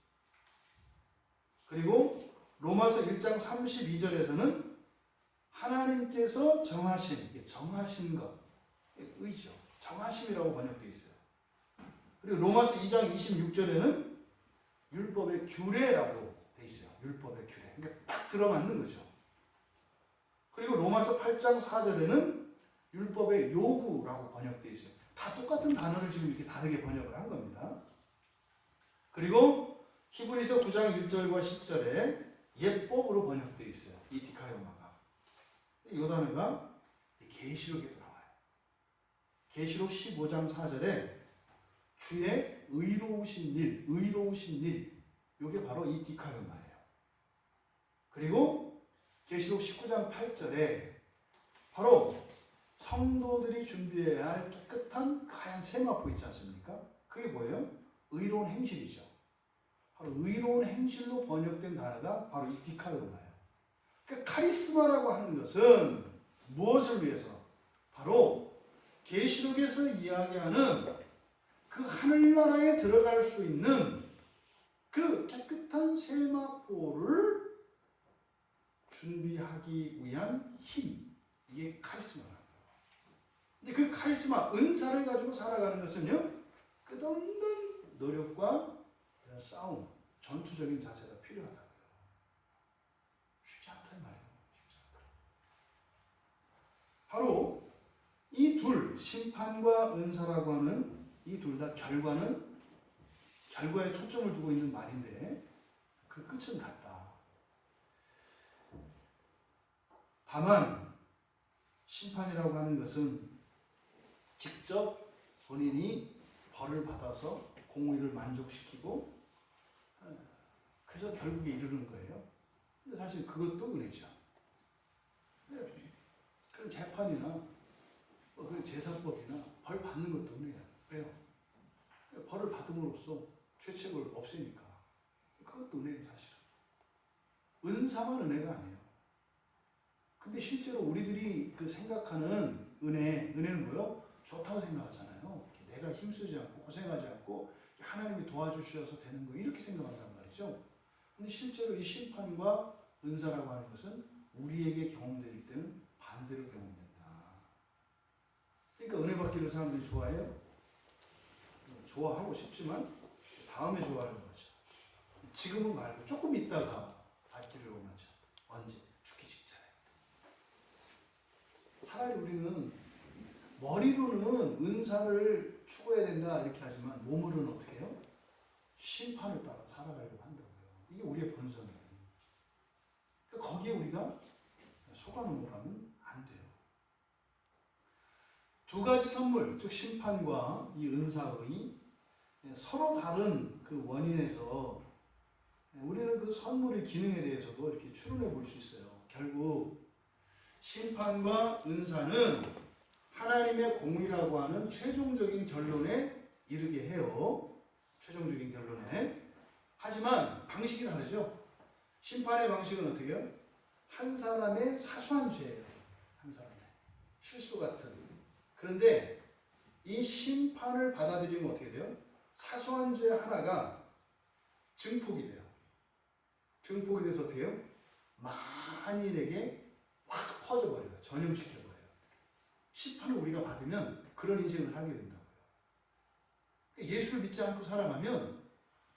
그리고 로마서 1장 32절에서는 하나님께서 정하신 것, 의죠. 정하심이라고 번역되어 있어요. 그리고 로마서 2장 26절에는 율법의 규례라고 되어 있어요. 율법의 규례. 그러니까 딱 들어맞는 거죠. 그리고 로마서 8장 4절에는 율법의 요구라고 번역되어 있어요. 다 똑같은 단어를 지금 이렇게 다르게 번역을 한 겁니다. 그리고 히브리서 9장 1절과 10절에 예법으로 번역되어 있어요. 이 디카이오마가. 이 단어가 계시록에도 나와요. 계시록 15장 4절에 주의 의로우신 일, 이게 바로 이 디카이오마예요. 그리고 계시록 19장 8절에 바로 성도들이 준비해야 할 깨끗한 하얀 세마포 있지 않습니까? 그게 뭐예요? 의로운 행실이죠. 바로 의로운 행실로 번역된 단어가 바로 이 디카이오마예요. 그러니까 카리스마라고 하는 것은 무엇을 위해서? 바로 계시록에서 이야기하는 그 하늘나라에 들어갈 수 있는 그 깨끗한 세마포를 준비하기 위한 힘, 이게 카리스마라는 거예요. 근데 그 카리스마, 은사를 가지고 살아가는 것은요, 끝없는 노력과 싸움, 전투적인 자세가 필요하다고요. 쉽지 않단 말이에요. 쉽지 않다. 바로 이 둘, 심판과 은사라고 하는 이 둘 다 결과에 초점을 두고 있는 말인데 그 끝은 같다. 다만 심판이라고 하는 것은 직접 본인이 벌을 받아서 공의를 만족시키고 그래서 결국에 이르는 거예요. 근데 사실 그것도 은혜죠. 그 재판이나 그 제사법이나 벌 받는 것도 은혜예요. 왜요? 벌을 받음으로써 죄책을 없애니까. 그것도 은혜예요, 사실은. 은사만 은혜가 아니에요. 근데 실제로 우리들이 그 생각하는 은혜는 뭐요? 좋다고 생각하잖아요. 내가 힘쓰지 않고 고생하지 않고 하나님이 도와주셔서 되는 거 이렇게 생각한단 말이죠. 근데 실제로 이 심판과 은사라고 하는 것은 우리에게 경험될 때는 반대로 경험된다. 그러니까 은혜 받기를 사람들이 좋아해요? 좋아하고 싶지만 다음에 좋아하는 거죠. 지금은 말고 조금 있다가 받기를 원하죠. 언제? 죽기 직전에. 차라리 우리는 머리로는 은사를 추구해야 된다 이렇게 하지만 몸으로는 어떻게 해요? 심판을 따라 살아가려고 한다고요. 이게 우리의 본성이에요. 거기에 우리가 속아 넘어가면 안 돼요. 두 가지 선물, 즉 심판과 이 은사의 서로 다른 그 원인에서 우리는 그 선물의 기능에 대해서도 이렇게 추론해 볼 수 있어요. 결국 심판과 은사는 하나님의 공의라고 하는 최종적인 결론에 이르게 해요. 최종적인 결론에. 하지만 방식이 다르죠. 심판의 방식은 어떻게 해요? 한 사람의 사소한 죄예요. 한 사람의 실수 같은. 그런데 이 심판을 받아들이면 어떻게 돼요? 사소한 죄 하나가 증폭이 돼요. 증폭이 돼서 어떻게 해요? 만인에게 확 퍼져버려요. 전염시켜버려요. 심판을 우리가 받으면 그런 인생을 하게 된다고요. 예수를 믿지 않고 살아가면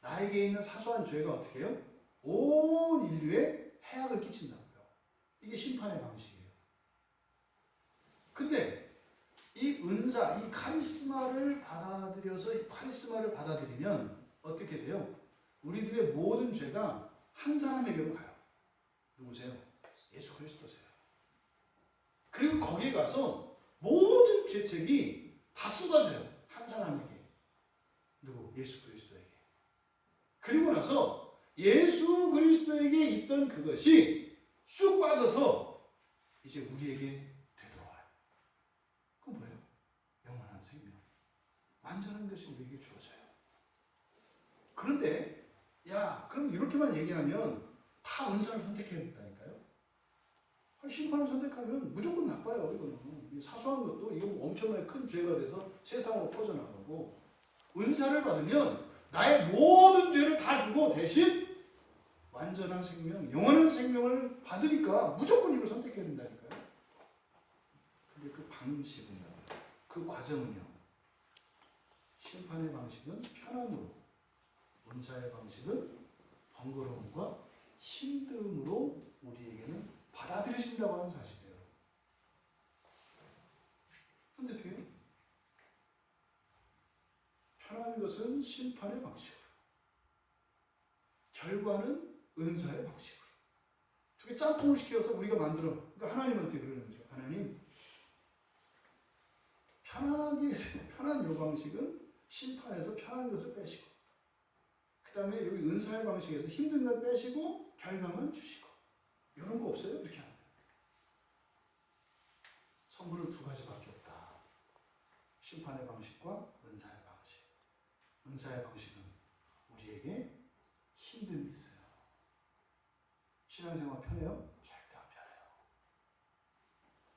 나에게 있는 사소한 죄가 어떻게 해요? 온 인류에 해악을 끼친다고요. 이게 심판의 방식이에요. 근데 이 은사, 이 카리스마를 받아들여서 이 카리스마를 받아들이면 어떻게 돼요? 우리들의 모든 죄가 한 사람에게로 가요. 누구세요? 예수 그리스도세요. 그리고 거기에 가서 모든 죄책이 다 쏟아져요. 한 사람에게. 누구? 예수 그리스도에게. 그리고 나서 예수 그리스도에게 있던 그것이 쑥 빠져서 이제 우리에게 되돌아와요. 그건 뭐예요? 영원한 생명. 완전한 것이 우리에게 주어져요. 그런데 야, 그럼 이렇게만 얘기하면 다 은사를 선택해야 된다니까요? 심판을 선택하면 무조건 나빠요, 이거는. 사소한 것도 이거 엄청나게 큰 죄가 돼서 세상으로 퍼져나가고, 은사를 받으면 나의 모든 죄를 다 주고 대신 완전한 생명, 영원한 생명을 받으니까 무조건 이걸 선택해야 된다니까요. 근데 그 방식은요, 그 과정은요, 심판의 방식은 편함으로, 은사의 방식은 번거로움과 힘듦으로 우리에게는 받아들여진다고 하는 사실이에요. 그런데 어떻게 해요? 편한 것은 심판의 방식으로, 결과는 은사의 방식으로. 두 개 짬뽕을 시켜서 우리가 만들어. 그러니까 하나님한테 그러는 거죠. 하나님, 편한 요 방식은 심판에서 편한 것을 빼시고, 그 다음에 여기 은사의 방식에서 힘든 걸 빼시고 결과만 주시고, 이런 거 없어요? 이렇게 하는 거예요. 선물은 두 가지밖에 없다. 심판의 방식과 은사의 방식. 은사의 방식은 우리에게 힘듦이 있어요. 신앙생활 편해요? 절대 안 편해요.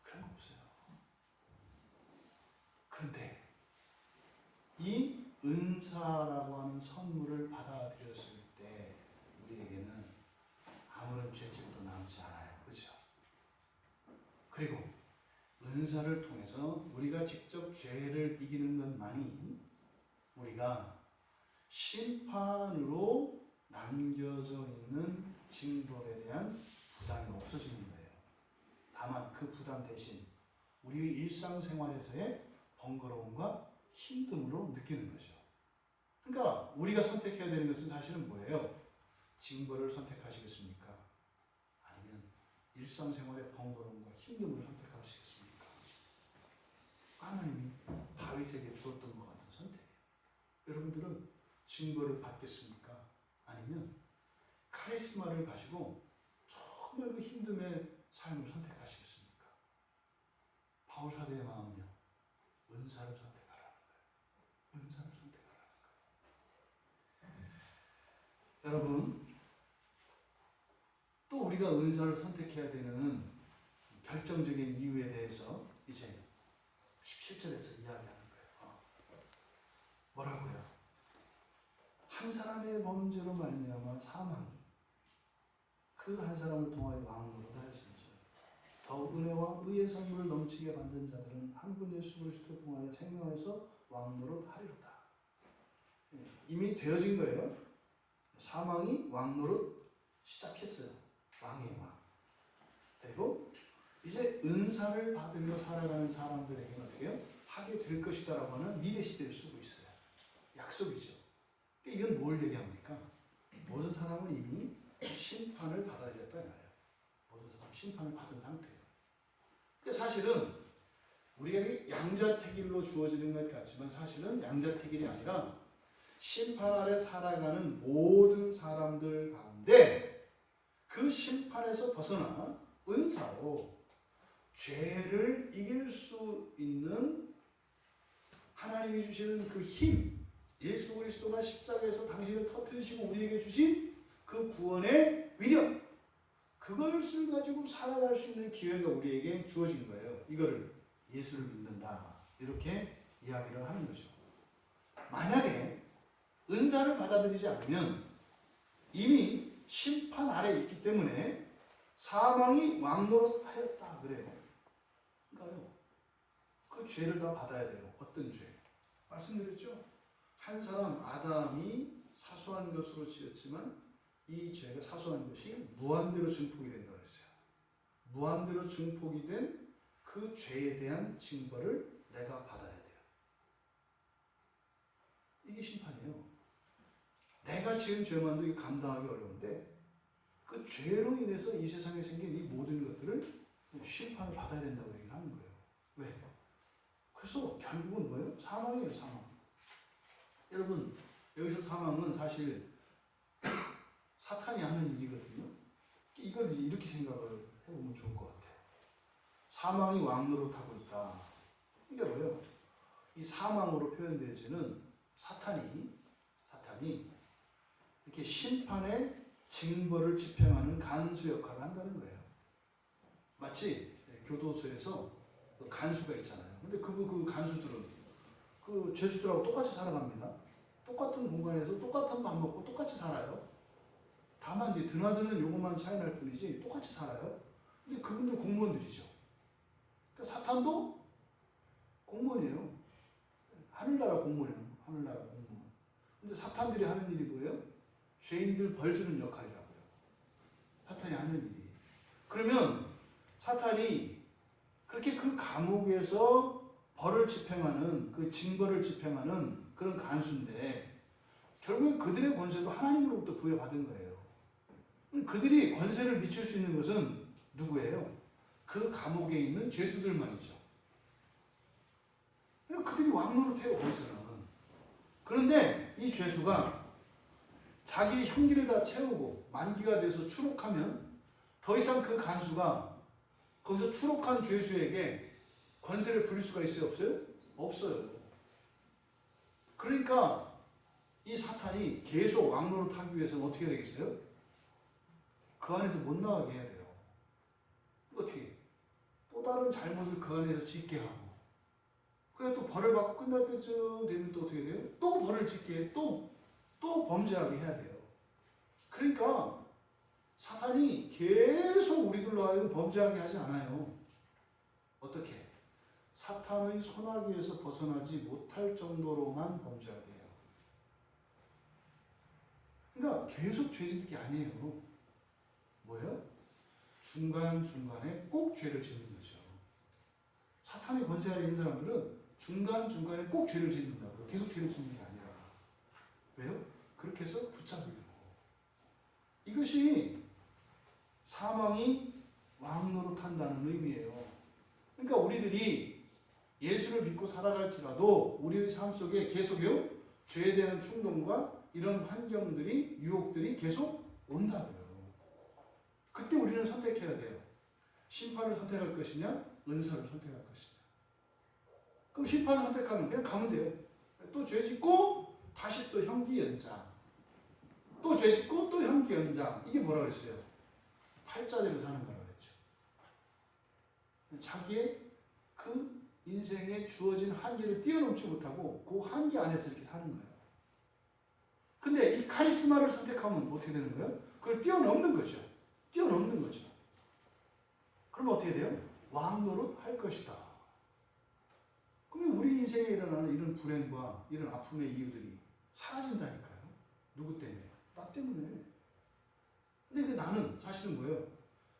그런 거 없어요. 그런데 이 은사라고 하는 선물을 받아들였을 때 우리에게는 아무런 죄책도 남지 않아요. 그렇죠? 그리고 은사를 통해서 우리가 직접 죄를 이기는 것만이 우리가 심판으로 남겨져 있는 징벌에 대한 부담이 없어지는 거예요. 다만 그 부담 대신 우리의 일상생활에서의 번거로움과 힘듦으로 느끼는 거죠. 그러니까 우리가 선택해야 되는 것은 사실은 뭐예요? 징벌을 선택하시겠습니까? 아니면 일상생활의 번거로움과 힘듦을 선택하시겠습니까? 하나님이 다윗에게 주었던 것 같은 선택이에요. 여러분들은 징벌을 받겠습니까? 아니면 카리스마를 가지고 정말 그 힘듦의 삶을 선택하시겠습니까? 바울 사도의 마음은요, 은사를 선택하라는 거예요. 은사를 선택하라는 거예요. 여러분, 또 우리가 은사를 선택해야 되는 결정적인 이유에 대해서 이제 17절에서 이야기하는 거예요. 뭐라고요? 한 사람의 범죄로 말미암아 사망이 그 한 사람을 통하여 왕으로 다했으니 더 은혜와 의의 선물을 넘치게 받는 자들은 한 분 예수 그리스도를 통하여 생명에서 왕노릇 하리로다. 이미 되어진 거예요. 사망이 왕노릇 시작했어요. 왕의 왕. 그리고 이제 은사를 받으며 살아가는 사람들에게는 어떻게 해요? 하게 될 것이다라고 하는 미래 시대를 쓰고 있어요. 약속이죠. 이건 뭘 얘기합니까? 모든 사람은 이미 심판을 받아들였다 말이에요. 심판을 받은 상태예요. 그러니까 사실은 우리에게 양자택일로 주어지는 것 같지만 사실은 양자택일이 아니라 심판 아래 살아가는 모든 사람들 가운데 그 심판에서 벗어나 은사로 죄를 이길 수 있는 하나님이 주시는 그 힘, 예수 그리스도가 십자가에서 당신을 터뜨리시고 우리에게 주신 그 구원의 위력, 그것을 가지고 살아갈 수 있는 기회가 우리에게 주어진 거예요. 이거를 예수를 믿는다, 이렇게 이야기를 하는 거죠. 만약에 은사를 받아들이지 않으면 이미 심판 아래 있기 때문에 사망이 왕노릇하였다 그래요. 그러니까요, 그 죄를 다 받아야 돼요. 어떤 죄? 말씀드렸죠? 한 사람 아담이 사소한 것으로 지었지만 이 죄가 사소한 것이 무한대로 증폭이 된다고 했어요. 무한대로 증폭이 된 그 죄에 대한 징벌을 내가 받아야 돼요. 이게 심판이에요. 내가 지은 죄만도 이거 감당하기 어려운데 그 죄로 인해서 이 세상에 생긴 이 모든 것들을 심판을 받아야 된다고 얘기를 하는 거예요. 왜? 그래서 결국은 뭐예요? 사망이에요, 사망. 여러분, 여기서 사망은 사실 사탄이 하는 일이거든요. 이걸 이렇게 생각을 해보면 좋을 것 같아요. 사망이 왕노릇하고 있다. 이게 뭐예요? 이 사망으로 표현되지는 사탄이 이렇게 심판의 징벌을 집행하는 간수 역할을 한다는 거예요. 마치 교도소에서 그 간수가 있잖아요. 근데 그 간수들은 그 죄수들하고 똑같이 살아갑니다. 똑같은 공간에서 똑같은 밥 먹고 똑같이 살아요. 다만 이제 드나드는 요것만 차이 날 뿐이지 똑같이 살아요. 근데 그분들 공무원들이죠. 그러니까 사탄도 공무원이에요. 하늘나라 공무원이에요. 하늘나라 공무원. 근데 사탄들이 하는 일이 뭐예요? 죄인들 벌 주는 역할이라고요. 사탄이 하는 일이. 그러면 사탄이 그렇게 그 감옥에서 벌을 집행하는, 그 징벌을 집행하는 그런 간수인데 결국엔 그들의 권세도 하나님으로부터 부여받은 거예요. 그들이 권세를 미칠 수 있는 것은 누구예요? 그 감옥에 있는 죄수들만이죠. 그들이 왕노릇해요, 거기서는. 그런데 이 죄수가 자기 형기를 다 채우고 만기가 돼서 추록하면 더 이상 그 간수가 거기서 추록한 죄수에게 권세를 부릴 수가 있어요, 없어요? 없어요. 그러니까 이 사탄이 계속 왕노릇하기 위해서는 어떻게 되겠어요? 그 안에서 못 나가게 해야 돼요. 어떻게? 또 다른 잘못을 그 안에서 짓게 하고, 그래 또 벌을 받고 끝날 때쯤 되면 또 어떻게 돼요? 또 벌을 짓게, 또 범죄하게 해야 돼요. 그러니까 사탄이 계속 우리들로 하여금 범죄하게 하지 않아요. 어떻게? 사탄의 손아귀에서 벗어나지 못할 정도로만 범죄하게 해요. 그러니까 계속 죄 짓는 게 아니에요. 뭐예요? 중간중간에 꼭 죄를 짓는 거죠. 사탄의 권세 아래 있는 사람들은 중간중간에 꼭 죄를 짓는다고요. 계속 죄를 짓는 게 아니라. 왜요? 그렇게 해서 붙잡으려고. 이것이 사망이 왕노릇한다는 의미예요. 그러니까 우리들이 예수를 믿고 살아갈지라도 우리의 삶 속에 계속요, 죄에 대한 충동과 이런 환경들이, 유혹들이 계속 온다고요. 그때 우리는 선택해야 돼요. 심판을 선택할 것이냐, 은사를 선택할 것이냐. 그럼 심판을 선택하면 그냥 가면 돼요. 또 죄 짓고 다시 또 형기 연장, 또 죄 짓고 또 형기 연장. 이게 뭐라 그랬어요? 팔자대로 사는 거라고 그랬죠. 자기의 그 인생에 주어진 한계를 뛰어넘지 못하고 그 한계 안에서 이렇게 사는 거예요. 근데 이 카리스마를 선택하면 어떻게 되는 거예요? 그걸 뛰어넘는 거죠. 뛰어넘는 거죠. 그러면 어떻게 돼요? 왕노릇 할 것이다. 그러면 우리 인생에 일어나는 이런 불행과 이런 아픔의 이유들이 사라진다니까요. 누구 때문에? 나 때문에. 근데 그 나는 사실은 뭐예요?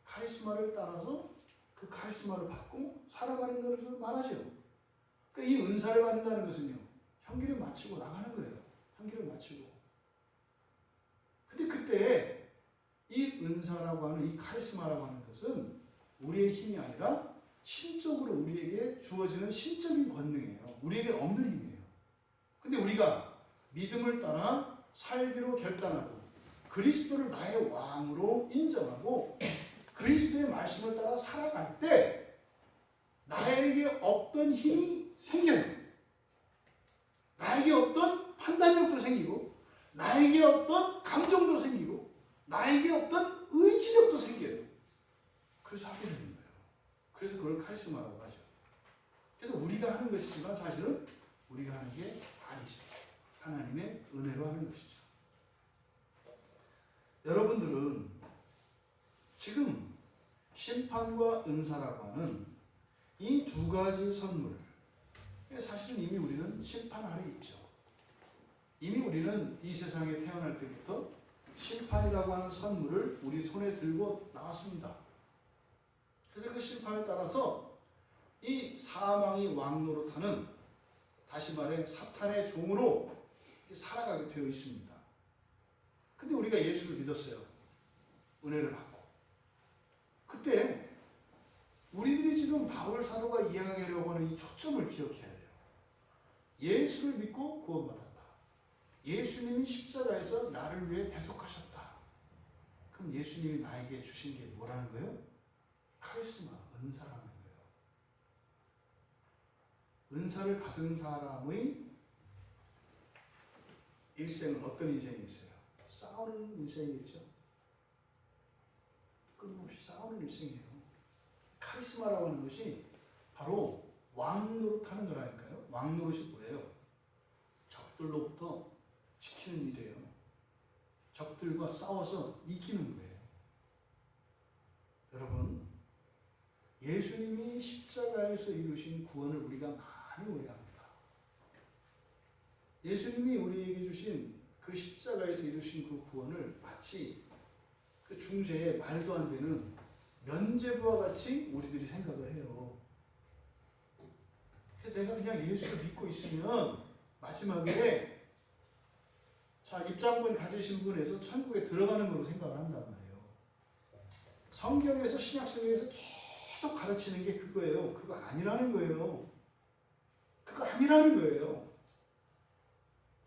카리스마를 따라서 그 카리스마를 받고 살아가는 것을 말하죠. 그러니까 이 은사를 받는다는 것은요, 형기를 마치고 나가는 거예요. 형기를 마치고. 근데 그때 이 은사라고 하는, 이 카리스마라고 하는 것은 우리의 힘이 아니라 신적으로 우리에게 주어지는 신적인 권능이에요. 우리에게 없는 힘이에요. 근데 우리가 믿음을 따라 살기로 결단하고 그리스도를 나의 왕으로 인정하고 그리스도의 말씀을 따라 살아갈 때 나에게 없던 힘이 생겨요. 나에게 없던 판단력도 생기고 나에게 없던 감정도 생기고 나에게 없던 의지력도 생겨요. 그래서 하게 되는 거예요. 그래서 그걸 카리스마라고 하죠. 그래서 우리가 하는 것이지만 사실은 우리가 하는 게 아니죠. 하나님의 은혜로 하는 것이죠. 여러분들은 지금 심판과 은사라고 하는 이 두 가지 선물, 사실은 이미 우리는 심판 아래 있죠. 이미 우리는 이 세상에 태어날 때부터 심판이라고 하는 선물을 우리 손에 들고 나왔습니다. 그래서 그 심판에 따라서 이 사망이 왕노릇하는, 다시 말해 사탄의 종으로 살아가게 되어 있습니다. 근데 우리가 예수를 믿었어요. 은혜를 받고. 그때 우리들이 지금 바울 사도가 이야기하려고 하는 이 초점을 기억해야 돼요. 예수를 믿고 구원받았다. 예수님이 십자가에서 나를 위해 대속하셨다. 그럼 예수님이 나에게 주신 게 뭐라는 거예요? 카리스마, 은사라는 거예요. 은사를 받은 사람의 일생은 어떤 인생이 있어요? 싸우는 인생이겠죠. 끊임없이 싸우는 일생이에요. 카리스마라고 하는 것이 바로 왕노릇하는 거라니까요. 왕노릇이 뭐예요? 적들로부터 지키는 일이에요. 적들과 싸워서 이기는 거예요. 여러분, 예수님이 십자가에서 이루신 구원을 우리가 많이 오해합니다. 예수님이 우리에게 주신 그 십자가에서 이루신 그 구원을 마치 그 중세에 말도 안 되는 면죄부와 같이 우리들이 생각을 해요. 내가 그냥 예수를 믿고 있으면 마지막에 자, 입장권 가지신 분에서 천국에 들어가는 걸로 생각을 한단 말이에요. 성경에서, 신약성경에서 계속 가르치는 게 그거예요. 그거 아니라는 거예요. 그거 아니라는 거예요.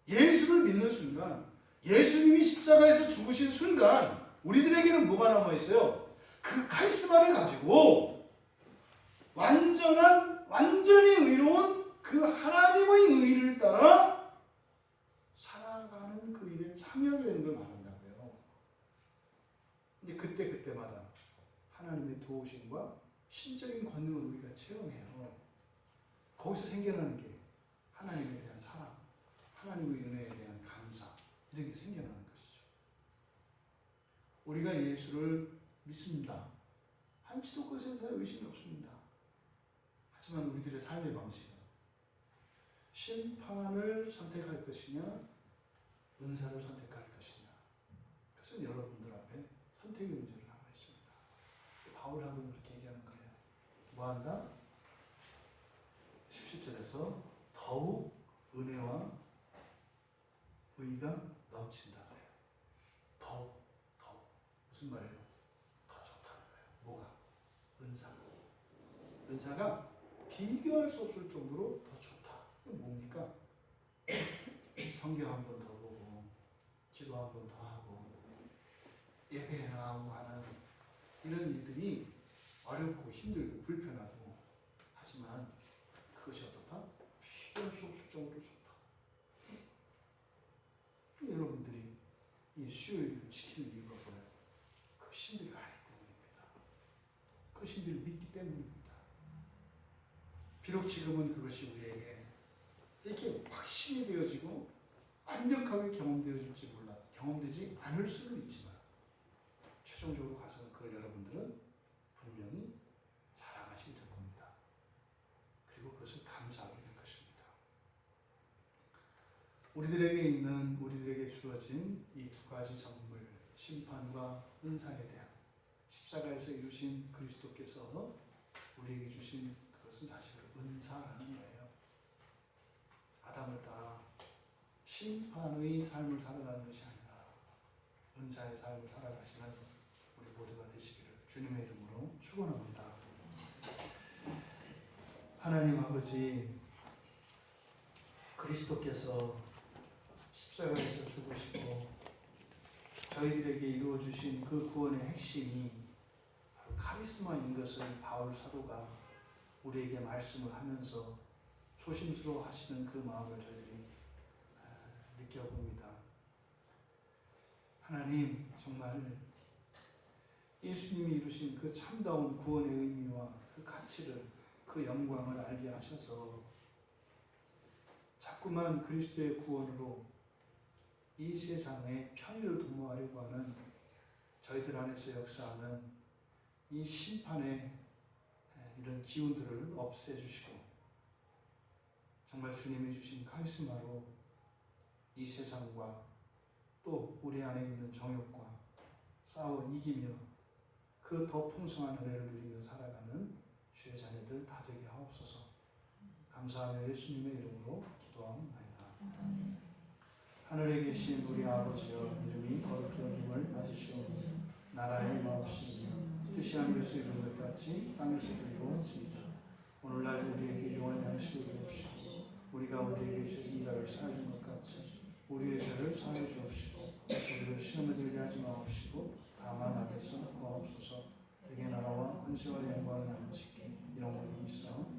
예수를 믿는 순간, 예수님이 십자가에서 죽으신 순간 우리들에게는 뭐가 남아있어요? 그 카리스마를 가지고 완전히 의로운 그 하나님의 의를 따라 살아가는 그 일에 참여하게 되는 걸 말한다고요. 근데 그때마다 하나님의 도우심과 신적인 권능을 우리가 체험해요. 거기서 생겨나는 게 하나님에 대한 사랑, 하나님의 은혜에 대한 감사, 이런 게 생겨나는 것이죠. 우리가 예수를 믿습니다. 한치도 그것에 대해서 의심이 없습니다. 하지만 우리들의 삶의 방식은 심판을 선택할 것이냐, 은사를 선택할 것이냐, 그것은 여러분들 앞에 선택의 문제로 남아 있습니다. 바울하고는 그렇게 얘기하는 거예요. 뭐한다? 17절에서 더욱 은혜와 의가 넘친다 그래요. 더욱 무슨 말이에요? 더 좋다는 거예요. 뭐가? 은사가 비교할 수 없을 정도로 더 좋다. 이게 뭡니까? 성경 한 번 더 보고 기도 한 번 더 하고 예배 나오고 하는 이런 일들이 어렵고 힘들고 불편하고, 하지만 그것이 어떻다? 비교할 수 없을 정도로 좋다. 여러분들이 이 수요일을 지키는 이유가 뭐예요? 그 신들을 알기 때문입니다. 그 신들을 믿기 때문입니다. 비록 지금은 그것이 우리에게 이렇게 확신이 되어지고 완벽하게 경험되지 않을 수는 있지만, 최종적으로 가서는 그걸 여러분들은 분명히 자랑하시게 될 겁니다. 그리고 그것을 감사하게 될 것입니다. 우리들에게 주어진 이 두 가지 선물, 심판과 은사에 대한, 십자가에서 이루신 그리스도께서 우리에게 주신 그것은 사실 은사라는 거예요. 아담을 따라 심판의 삶을 살아가는 것이 아니라 은사의 삶을 살아가시는 우리 모두가 되시기를 주님의 이름으로 축원합니다. 하나님 아버지, 그리스도께서 십자가에서 죽으시고 저희들에게 이루어주신 그 구원의 핵심이 바로 카리스마인 것을 바울 사도가 우리에게 말씀을 하면서 조심스러워 하시는 그 마음을 저희들이 느껴봅니다. 하나님, 정말 예수님이 이루신 그 참다운 구원의 의미와 그 가치를, 그 영광을 알게 하셔서 자꾸만 그리스도의 구원으로 이 세상에 편의를 도모하려고 하는 저희들 안에서 역사하는 이 심판의 이런 기운들을 없애주시고 정말 주님이 주신 카리스마로 이 세상과 또 우리 안에 있는 정욕과 싸워 이기며 그 더 풍성한 은혜를 누리며 살아가는 주의 자녀들 다 되게 하옵소서. 감사하며 예수님의 이름으로 기도하옵나이다. 하늘에 계신 우리 아버지여, 이름이 거룩히 여김을 받으시오며 나라의 임하옵시며 뜻이 하늘에서 이룬 것 같이 땅에서도 이루어지이다. 오늘날 우리에게 용한 양식을 주옵시고 우리가 우리에게 죄진 자를 사하여 준 것 같이 우리의 죄를 사하여 주옵시고 우리를 시험에 들게 하지 마옵시고 다만 악에서 구하옵소서. 대개 나라와 권세와 영광이 아버지께 영원히 있어